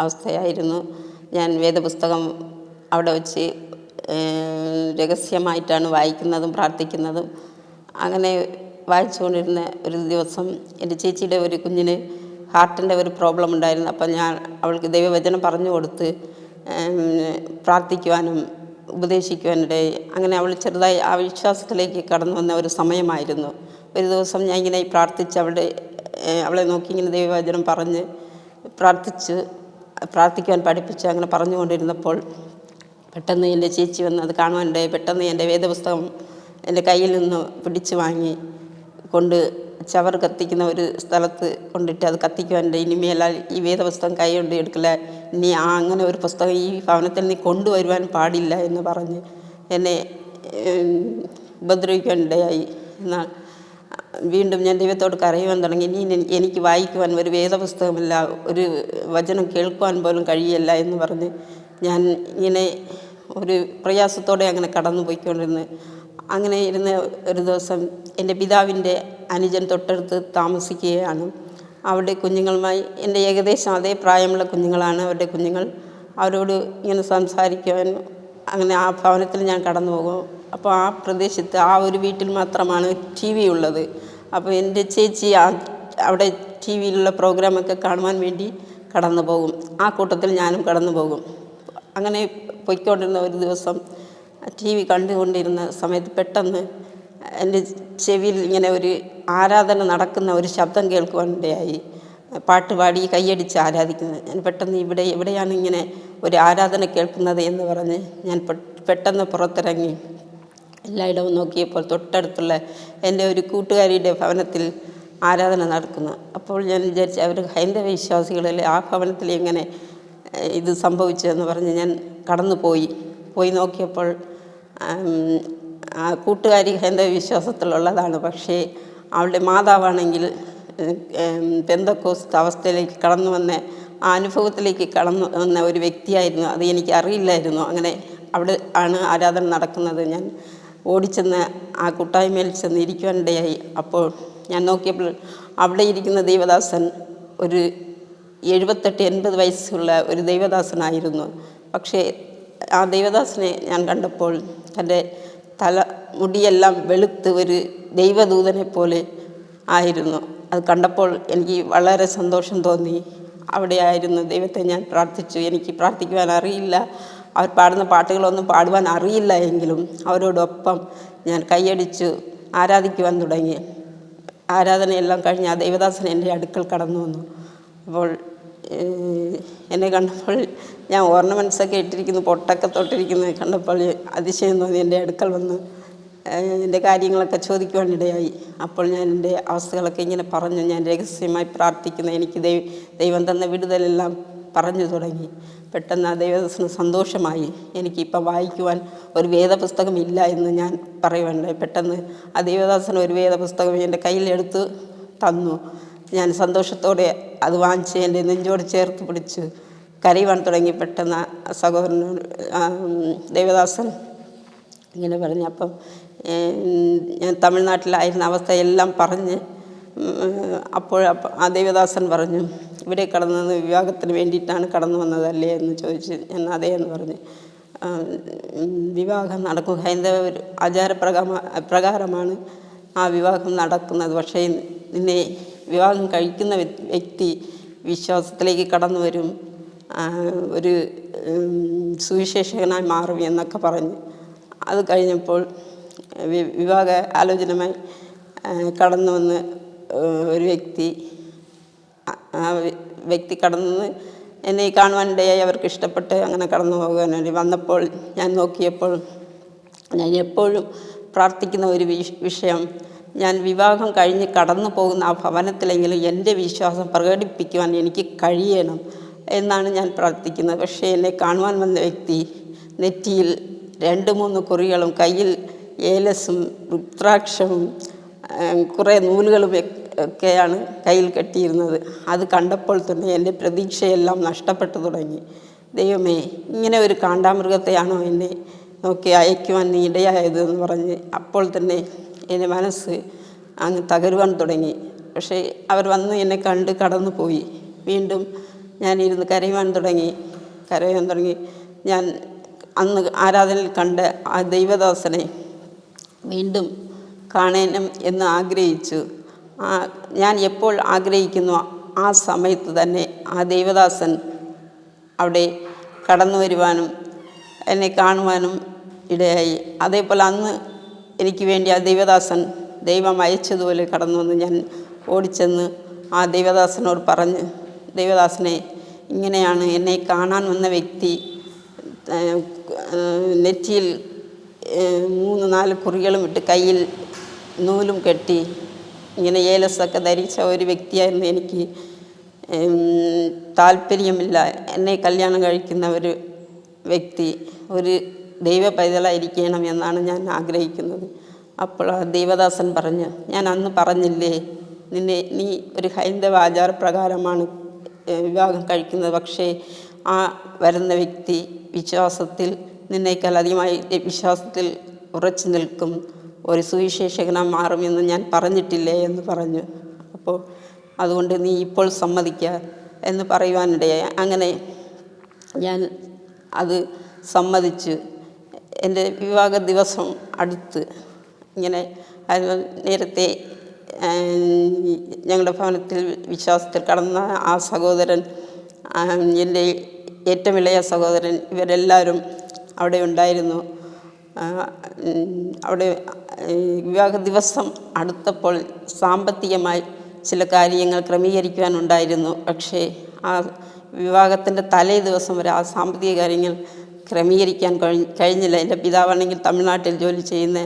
അവസ്ഥയായിരുന്നു. ഞാൻ വേദപുസ്തകം അവിടെ വച്ച് രഹസ്യമായിട്ടാണ് വായിക്കുന്നതും പ്രാർത്ഥിക്കുന്നതും. അങ്ങനെ വായിച്ചുകൊണ്ടിരുന്ന ഒരു ദിവസം എൻ്റെ ചേച്ചിയുടെ ഒരു കുഞ്ഞിന് ഹാർട്ടിൻ്റെ ഒരു പ്രോബ്ലം ഉണ്ടായിരുന്നു. അപ്പം ഞാൻ അവൾക്ക് ദൈവവചനം പറഞ്ഞു കൊടുത്ത് പ്രാർത്ഥിക്കുവാനും ഉപദേശിക്കുവാനിടയായി. അങ്ങനെ അവൾ ചെറുതായി ആ വിശ്വാസത്തിലേക്ക് കടന്നു വന്ന ഒരു സമയമായിരുന്നു. ഒരു ദിവസം ഞാൻ ഇങ്ങനെ പ്രാർത്ഥിച്ച് അവളെ നോക്കി ഇങ്ങനെ ദൈവവചനം പറഞ്ഞ് പ്രാർത്ഥിക്കുവാൻ പഠിപ്പിച്ച് അങ്ങനെ പറഞ്ഞുകൊണ്ടിരുന്നപ്പോൾ പെട്ടെന്ന് എൻ്റെ ചേച്ചി വന്ന് അത് കാണുവാനിടയായി. പെട്ടെന്ന് എൻ്റെ വേദപുസ്തകം എൻ്റെ കയ്യിൽ നിന്ന് പിടിച്ചു വാങ്ങി കൊണ്ട് ചവർ കത്തിക്കുന്ന ഒരു സ്ഥലത്ത് കൊണ്ടിട്ട് അത് കത്തിക്കുവാൻ ഇനിമേലാൽ ഈ വേദപുസ്തകം കൈ കൊണ്ട് എടുക്കില്ല, ഇനി അങ്ങനെ ഒരു പുസ്തകം ഈ ഭവനത്തിൽ നീ കൊണ്ടുവരുവാൻ പാടില്ല എന്ന് പറഞ്ഞ് എന്നെ ഉപദ്രവിക്കാനിടയായി. എന്നാൽ വീണ്ടും ഞാൻ ദൈവത്തോട് കരയുവാൻ തുടങ്ങി. ഇനി എനിക്ക് വായിക്കുവാൻ ഒരു വേദപുസ്തകമില്ല, ഒരു വചനം കേൾക്കുവാൻ പോലും കഴിയില്ല എന്ന് പറഞ്ഞ് ഞാൻ ഇങ്ങനെ ഒരു പ്രയാസത്തോടെ അങ്ങനെ കടന്നു പോയിക്കൊണ്ടിരുന്നു. അങ്ങനെ ഇരുന്ന് ഒരു ദിവസം എൻ്റെ പിതാവിൻ്റെ അനുജൻ തൊട്ടടുത്ത് താമസിക്കുകയാണ്. അവിടെ കുഞ്ഞുങ്ങളുമായി, എൻ്റെ ഏകദേശം അതേ പ്രായമുള്ള കുഞ്ഞുങ്ങളാണ് അവരുടെ കുഞ്ഞുങ്ങൾ. അവരോട് ഇങ്ങനെ സംസാരിക്കുവാൻ അങ്ങനെ ആ ഭവനത്തിൽ ഞാൻ കടന്നു പോകും. അപ്പോൾ ആ പ്രദേശത്ത് ആ ഒരു വീട്ടിൽ മാത്രമാണ് ടി വി ഉള്ളത്. അപ്പോൾ എൻ്റെ ചേച്ചി അവിടെ ടി വിയിലുള്ള പ്രോഗ്രാമൊക്കെ കാണുവാൻ വേണ്ടി കടന്നു പോകും. ആ കൂട്ടത്തിൽ ഞാനും കടന്നു പോകും. അങ്ങനെ പോയിക്കൊണ്ടിരുന്ന ഒരു ദിവസം ടി വി കണ്ടുകൊണ്ടിരുന്ന സമയത്ത് പെട്ടെന്ന് എൻ്റെ ചെവിയിൽ ഇങ്ങനെ ഒരു ആരാധന നടക്കുന്ന ഒരു ശബ്ദം കേൾക്കുവാനിടയായി. പാട്ടുപാടി കൈയടിച്ച് ആരാധിക്കുന്നത്. ഞാൻ പെട്ടെന്ന് എവിടെയാണ് ഇങ്ങനെ ഒരു ആരാധന കേൾക്കുന്നത് എന്ന് പറഞ്ഞ് ഞാൻ പെട്ടെന്ന് പുറത്തിറങ്ങി എല്ലായിടവും നോക്കിയപ്പോൾ തൊട്ടടുത്തുള്ള എൻ്റെ ഒരു കൂട്ടുകാരിയുടെ ഭവനത്തിൽ ആരാധന നടക്കുന്നു. അപ്പോൾ ഞാൻ വിചാരിച്ചു അവർ ഹൈന്ദവ വിശ്വാസികളിൽ ആ ഭവനത്തിൽ എങ്ങനെ ഇത് സംഭവിച്ചതെന്ന് പറഞ്ഞ് ഞാൻ പോയി നോക്കിയപ്പോൾ ആ കൂട്ടുകാരി ഹൈന്ദവ വിശ്വാസത്തിലുള്ളതാണ്. പക്ഷേ അവളുടെ മാതാവാണെങ്കിൽ പെന്തക്കോസ്ത് അവസ്ഥയിലേക്ക് കടന്നു വന്ന ആ അനുഭവത്തിലേക്ക് കടന്നു വന്ന ഒരു വ്യക്തിയായിരുന്നു. അത് എനിക്ക് അറിയില്ലായിരുന്നു. അങ്ങനെ അവിടെ ആണ് ആരാധന നടക്കുന്നത്. ഞാൻ ഓടിച്ചെന്ന് ആ കൂട്ടായ്മയിൽ ചെന്ന് ഇരിക്കുവാനിടയായി. അപ്പോൾ ഞാൻ നോക്കിയപ്പോൾ അവിടെ ഇരിക്കുന്ന ദൈവദാസൻ ഒരു 78-80 വയസ്സുള്ള ഒരു ദൈവദാസനായിരുന്നു. പക്ഷേ ആ ദൈവദാസനെ ഞാൻ കണ്ടപ്പോൾ തൻ്റെ മുടിയെല്ലാം വെളുത്ത് ഒരു ദൈവദൂതനെ പോലെ ആയിരുന്നു. അത് കണ്ടപ്പോൾ എനിക്ക് വളരെ സന്തോഷം തോന്നി. അവിടെ ആയിരുന്നു ദൈവത്തെ ഞാൻ പ്രാർത്ഥിച്ചു. എനിക്ക് പ്രാർത്ഥിക്കുവാൻ അറിയില്ല, അവർ പാടുന്ന പാട്ടുകളൊന്നും പാടുവാൻ അറിയില്ല എങ്കിലും അവരോടൊപ്പം ഞാൻ കൈയടിച്ചു ആരാധിക്കുവാൻ തുടങ്ങി. ആരാധനയെല്ലാം കഴിഞ്ഞ് ആ ദൈവദാസൻ എൻ്റെ അടുക്കൽ കടന്നു വന്നു. അപ്പോൾ എന്നെ കണ്ടപ്പോൾ ഞാൻ ഓർണമെൻറ്റ്സൊക്കെ ഇട്ടിരിക്കുന്നു, പൊട്ടൊക്കെ തൊട്ടിരിക്കുന്നത് കണ്ടപ്പോൾ അതിശയം തോന്നി. എൻ്റെ അടുക്കൽ വന്ന് എൻ്റെ കാര്യങ്ങളൊക്കെ ചോദിക്കുവാനിടയായി. അപ്പോൾ ഞാൻ എൻ്റെ അവസ്ഥകളൊക്കെ ഇങ്ങനെ പറഞ്ഞു. ഞാൻ രഹസ്യമായി പ്രാർത്ഥിക്കുന്ന എനിക്ക് ദൈവം തന്ന വിടുതലെല്ലാം പറഞ്ഞു തുടങ്ങി. പെട്ടെന്ന് ആ ദൈവദാസന് സന്തോഷമായി. എനിക്കിപ്പം വായിക്കുവാൻ ഒരു വേദപുസ്തകമില്ല എന്ന് ഞാൻ പറയുവാനുണ്ടായി. പെട്ടെന്ന് ആ ദൈവദാസന് ഒരു വേദപുസ്തകം എൻ്റെ കയ്യിലെടുത്ത് തന്നു. ഞാൻ സന്തോഷത്തോടെ അത് വാങ്ങിച്ച് എൻ്റെ നെഞ്ചോട് ചേർത്ത് പിടിച്ച് കരയുവാൻ തുടങ്ങി. പെട്ടെന്ന് സഹോദരനോട് ദേവദാസൻ ഇങ്ങനെ പറഞ്ഞു. അപ്പം ഞാൻ തമിഴ്നാട്ടിലായിരുന്ന അവസ്ഥയെല്ലാം പറഞ്ഞ് അപ്പോൾ ആ ദേവദാസൻ പറഞ്ഞു, ഇവിടെ കടന്നത് വിവാഹത്തിന് വേണ്ടിയിട്ടാണ് കടന്നു വന്നതല്ലേ എന്ന് ചോദിച്ച് ഞാൻ അതേ എന്ന് പറഞ്ഞു. വിവാഹം നടക്കും, ഹൈന്ദവ ആചാരപ്രകാരമാണ് ആ വിവാഹം നടക്കുന്നത്. പക്ഷേ നിന്നെ വിവാഹം കഴിക്കുന്ന വ്യക്തി വിശ്വാസത്തിലേക്ക് കടന്നു വരും, ഒരു സുവിശേഷകനായി മാറും എന്നൊക്കെ പറഞ്ഞ് അത് കഴിഞ്ഞപ്പോൾ വിവാഹ ആലോചനമായി കടന്നു വന്ന് ഒരു വ്യക്തി കടന്ന് എന്നെ കാണുവാനിടയായി. അവർക്ക് ഇഷ്ടപ്പെട്ട് അങ്ങനെ കടന്നു പോകാൻ വേണ്ടി വന്നപ്പോൾ ഞാൻ നോക്കിയപ്പോൾ ഞാൻ എപ്പോഴും പ്രാർത്ഥിക്കുന്ന ഒരു വിഷയം, ഞാൻ വിവാഹം കഴിഞ്ഞ് കടന്നു പോകുന്ന ആ ഭവനത്തിലെങ്കിലും എൻ്റെ വിശ്വാസം പ്രകടിപ്പിക്കുവാൻ എനിക്ക് കഴിയണം എന്നാണ് ഞാൻ പ്രാർത്ഥിക്കുന്നത്. പക്ഷേ എന്നെ കാണുവാൻ വന്ന വ്യക്തി നെറ്റിയിൽ 2-3 കുറികളും കയ്യിൽ ഏലസും രുദ്രാക്ഷവും കുറേ നൂലുകളും ഒക്കെയാണ് കയ്യിൽ കെട്ടിയിരുന്നത്. അത് കണ്ടപ്പോൾ തന്നെ എൻ്റെ പ്രതീക്ഷയെല്ലാം നഷ്ടപ്പെട്ടു തുടങ്ങി. ദൈവമേ, ഇങ്ങനെ ഒരു കാണ്ടാമൃഗത്തെയാണോ എന്നെ നോക്കി അയക്കുവാൻ നീ ഇടയായതെന്ന് പറഞ്ഞ് അപ്പോൾ തന്നെ എൻ്റെ മനസ്സ് അങ്ങ് തകരുവാൻ തുടങ്ങി. പക്ഷേ അവർ വന്ന് എന്നെ കണ്ട് കടന്നു പോയി. വീണ്ടും ഞാനിരുന്ന് കരയുവാൻ തുടങ്ങി. ഞാൻ അന്ന് ആരാധനയിൽ കണ്ട ആ ദൈവദാസനെ വീണ്ടും കാണണം എന്ന് ആഗ്രഹിച്ചു. ഞാൻ എപ്പോൾ ആഗ്രഹിക്കുന്നു ആ സമയത്ത് തന്നെ ആ ദൈവദാസൻ അവിടെ കടന്നു വരുവാനും എന്നെ കാണുവാനും ഇടയായി. അതേപോലെ അന്ന് എനിക്ക് വേണ്ടി ആ ദൈവദാസൻ ദൈവം അയച്ചതുപോലെ കടന്നു വന്ന് ഞാൻ ഓടിച്ചെന്ന് ആ ദൈവദാസനോട് പറഞ്ഞ്, ദൈവദാസനെ, ഇങ്ങനെയാണ് എന്നെ കാണാൻ വന്ന വ്യക്തി നെറ്റിയിൽ 3-4 കുറികളും ഇട്ട് കയ്യിൽ നൂലും കെട്ടി ഇങ്ങനെ ഏലസൊക്കെ ധരിച്ച ഒരു വ്യക്തിയായിരുന്നു എനിക്ക് താല്പര്യമില്ല. എന്നെ കല്യാണം കഴിക്കുന്ന ഒരു വ്യക്തി ഒരു ദൈവ പൈതലായിരിക്കണം എന്നാണ് ഞാൻ ആഗ്രഹിക്കുന്നത്. അപ്പോൾ ആ ദൈവദാസൻ പറഞ്ഞു, ഞാൻ അന്ന് പറഞ്ഞില്ലേ നീ ഒരു ഹൈന്ദവ ആചാരപ്രകാരമാണ് വിവാഹം കഴിക്കുന്നത്, പക്ഷേ ആ വരുന്ന വ്യക്തി വിശ്വാസത്തിൽ നിന്നേക്കാൾ അധികമായി വിശ്വാസത്തിൽ ഉറച്ചു നിൽക്കും, ഒരു സുവിശേഷകനായി മാറുമെന്ന് ഞാൻ പറഞ്ഞിട്ടില്ലേ എന്ന് പറഞ്ഞു. അപ്പോൾ അതുകൊണ്ട് നീ ഇപ്പോൾ സമ്മതിക്കുക എന്ന് പറയുവാനിടയായി. അങ്ങനെ ഞാൻ അത് സമ്മതിച്ചു. എൻ്റെ വിവാഹ ദിവസം അടുത്ത് ഇങ്ങനെ നേരത്തെ ഞങ്ങളുടെ ഭവനത്തിൽ വിശ്വാസത്തിൽ കടന്ന ആ സഹോദരൻ, എൻ്റെ ഏറ്റവും ഇളയ സഹോദരൻ, ഇവരെല്ലാവരും അവിടെ ഉണ്ടായിരുന്നു. അവിടെ വിവാഹ ദിവസം അടുത്തപ്പോൾ സാമ്പത്തികമായി ചില കാര്യങ്ങൾ ക്രമീകരിക്കുവാനുണ്ടായിരുന്നു. പക്ഷേ ആ വിവാഹത്തിൻ്റെ തലേ ദിവസം വരെ ആ സാമ്പത്തിക കാര്യങ്ങൾ ക്രമീകരിക്കാൻ കഴിഞ്ഞില്ല. എൻ്റെ പിതാവാണെങ്കിൽ തമിഴ്നാട്ടിൽ ജോലി ചെയ്യുന്ന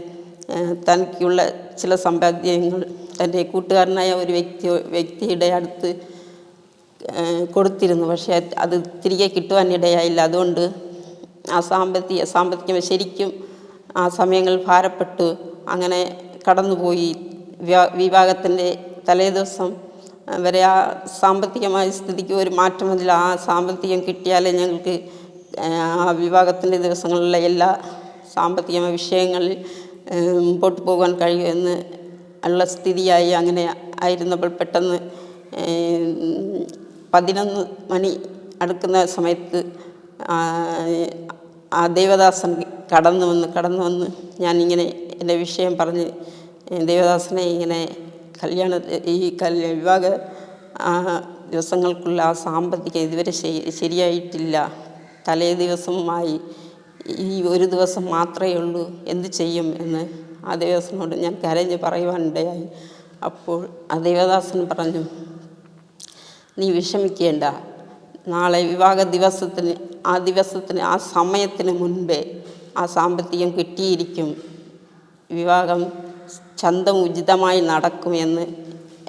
തനിക്കുള്ള ചില സമ്പാദ്യങ്ങൾ തൻ്റെ കൂട്ടുകാരനായ ഒരു വ്യക്തിയുടെ അടുത്ത് കൊടുത്തിരുന്നു. പക്ഷേ അത് തിരികെ കിട്ടുവാനിടയായില്ല. അതുകൊണ്ട് ആ സാമ്പത്തികം ശരിക്കും ആ സമയങ്ങൾ ഭാരപ്പെട്ടു അങ്ങനെ കടന്നുപോയി. വിവാഹത്തിൻ്റെ തലേ ദിവസം വരെ ആ സാമ്പത്തികമായ സ്ഥിതിക്ക് ഒരു മാറ്റമില്ല. ആ സാമ്പത്തികം കിട്ടിയാലേ ഞങ്ങൾക്ക് ആ വിവാഹത്തിൻ്റെ ദിവസങ്ങളിലെ എല്ലാ സാമ്പത്തികമായ വിഷയങ്ങളിൽ മുമ്പോട്ട് പോകാൻ കഴിയുമെന്ന് ഉള്ള സ്ഥിതിയായി. അങ്ങനെ ആയിരുന്നപ്പോൾ പെട്ടെന്ന് 11 മണി അടുക്കുന്ന സമയത്ത് ആ ദേവദാസൻ കടന്നു വന്ന് ഞാനിങ്ങനെ എൻ്റെ വിഷയം പറഞ്ഞ് ദേവദാസനെ ഇങ്ങനെ വിവാഹ ദിവസങ്ങൾക്കുള്ള ആ സാമ്പത്തികം ഇതുവരെ ശരിയായിട്ടില്ല, തലേ ദിവസമായി ഈ ഒരു ദിവസം മാത്രമേ ഉള്ളൂ, എന്ത് ചെയ്യും എന്ന് ആ ദേവദാസനോട് ഞാൻ കരഞ്ഞ് പറയുവാനിടയായി. അപ്പോൾ ആ ദേവദാസൻ പറഞ്ഞു, നീ വിഷമിക്കേണ്ട, നാളെ വിവാഹ ദിവസത്തിന് ആ സമയത്തിന് മുൻപേ ആ സാമ്പത്തികം കിട്ടിയിരിക്കും, വിവാഹം ചന്തം ഉചിതമായി നടക്കുമെന്ന്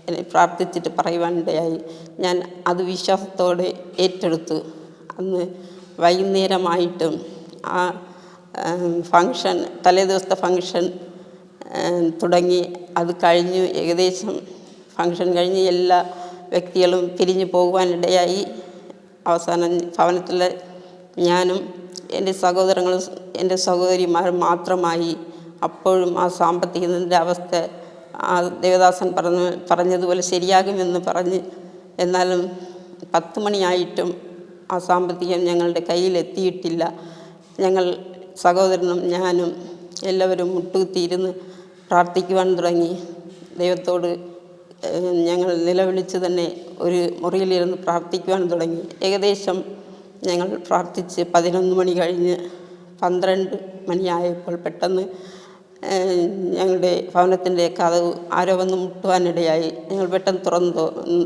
എന്നെ പ്രാർത്ഥിച്ചിട്ട് പറയുവാനിടയായി. ഞാൻ അത് വിശ്വാസത്തോടെ ഏറ്റെടുത്തു. അന്ന് വൈകുന്നേരമായിട്ടും ആ ഫങ്ഷൻ, തലേ ദിവസത്തെ ഫങ്ഷൻ തുടങ്ങി. അത് കഴിഞ്ഞു. ഏകദേശം ഫങ്ഷൻ കഴിഞ്ഞ് എല്ലാ വ്യക്തികളും പിരിഞ്ഞു പോകുവാനിടയായി. അവസാനം ഭവനത്തിലെ ഞാനും എൻ്റെ സഹോദരങ്ങളും എൻ്റെ സഹോദരിമാരും മാത്രമായി. അപ്പോഴും ആ സാമ്പത്തികത്തിൻ്റെ അവസ്ഥ ആ ദേവദാസൻ പറഞ്ഞതുപോലെ ശരിയാകുമെന്ന് പറഞ്ഞ്, എന്നാലും 10 മണിയായിട്ടും ആ സാമ്പത്തികം ഞങ്ങളുടെ കയ്യിലെത്തിയിട്ടില്ല. ഞങ്ങൾ സഹോദരനും ഞാനും എല്ലാവരും മുട്ടുകുത്തിയിരുന്ന് പ്രാർത്ഥിക്കുവാൻ തുടങ്ങി. ദൈവത്തോട് ഞങ്ങൾ നിലവിളിച്ച് തന്നെ ഒരു മുറിയിലിരുന്ന് പ്രാർത്ഥിക്കുവാൻ തുടങ്ങി. ഏകദേശം ഞങ്ങൾ പ്രാർത്ഥിച്ച് 11 മണി കഴിഞ്ഞ് 12 മണിയായപ്പോൾ പെട്ടെന്ന് ഞങ്ങളുടെ ഭവനത്തിൻ്റെ കതവ് ആരോ വന്ന് മുട്ടുവാനിടയായി. ഞങ്ങൾ പെട്ടെന്ന്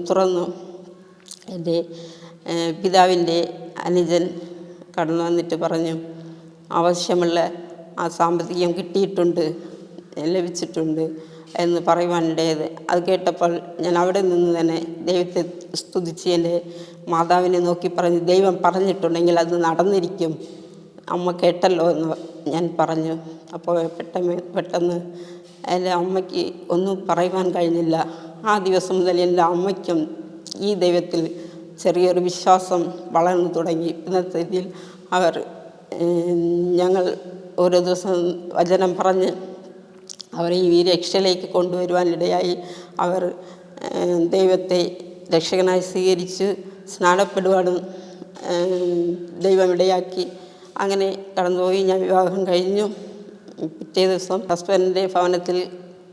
തുറന്നു. എൻ്റെ പിതാവിൻ്റെ അനുജൻ കടന്നു വന്നിട്ട് പറഞ്ഞു, ആവശ്യമുള്ള ആ സാമ്പത്തികം കിട്ടിയിട്ടുണ്ട്, ലഭിച്ചിട്ടുണ്ട് എന്ന് പറയുവാനിടയത്. അത് കേട്ടപ്പോൾ ഞാൻ അവിടെ നിന്ന് തന്നെ ദൈവത്തെ സ്തുതിച്ച് എൻ്റെ മാതാവിനെ നോക്കി പറഞ്ഞു, ദൈവം പറഞ്ഞിട്ടുണ്ടെങ്കിൽ അത് നടന്നിരിക്കും, അമ്മ കേട്ടല്ലോ എന്ന് ഞാൻ പറഞ്ഞു. അപ്പോൾ പെട്ടെന്ന് എൻ്റെ അമ്മയ്ക്ക് ഒന്നും പറയുവാൻ കഴിഞ്ഞില്ല. ആ ദിവസം മുതൽ എൻ്റെ അമ്മയ്ക്കും ഈ ദൈവത്തിൽ ചെറിയൊരു വിശ്വാസം വളർന്നു തുടങ്ങി. ഇന്നത്തെ ഇതിൽ ഞങ്ങൾ ഓരോ ദിവസം വചനം പറഞ്ഞ് അവരെ ഈ രക്ഷയിലേക്ക് കൊണ്ടുവരുവാനിടയായി. അവർ ദൈവത്തെ രക്ഷകനായി സ്വീകരിച്ച് സ്നാനപ്പെടുവാനും ദൈവമിടയാക്കി. അങ്ങനെ കടന്നുപോയി. ഞാൻ വിവാഹം കഴിഞ്ഞു. പിറ്റേ ദിവസം ഹസ്ബൻഡിൻ്റെ ഭവനത്തിൽ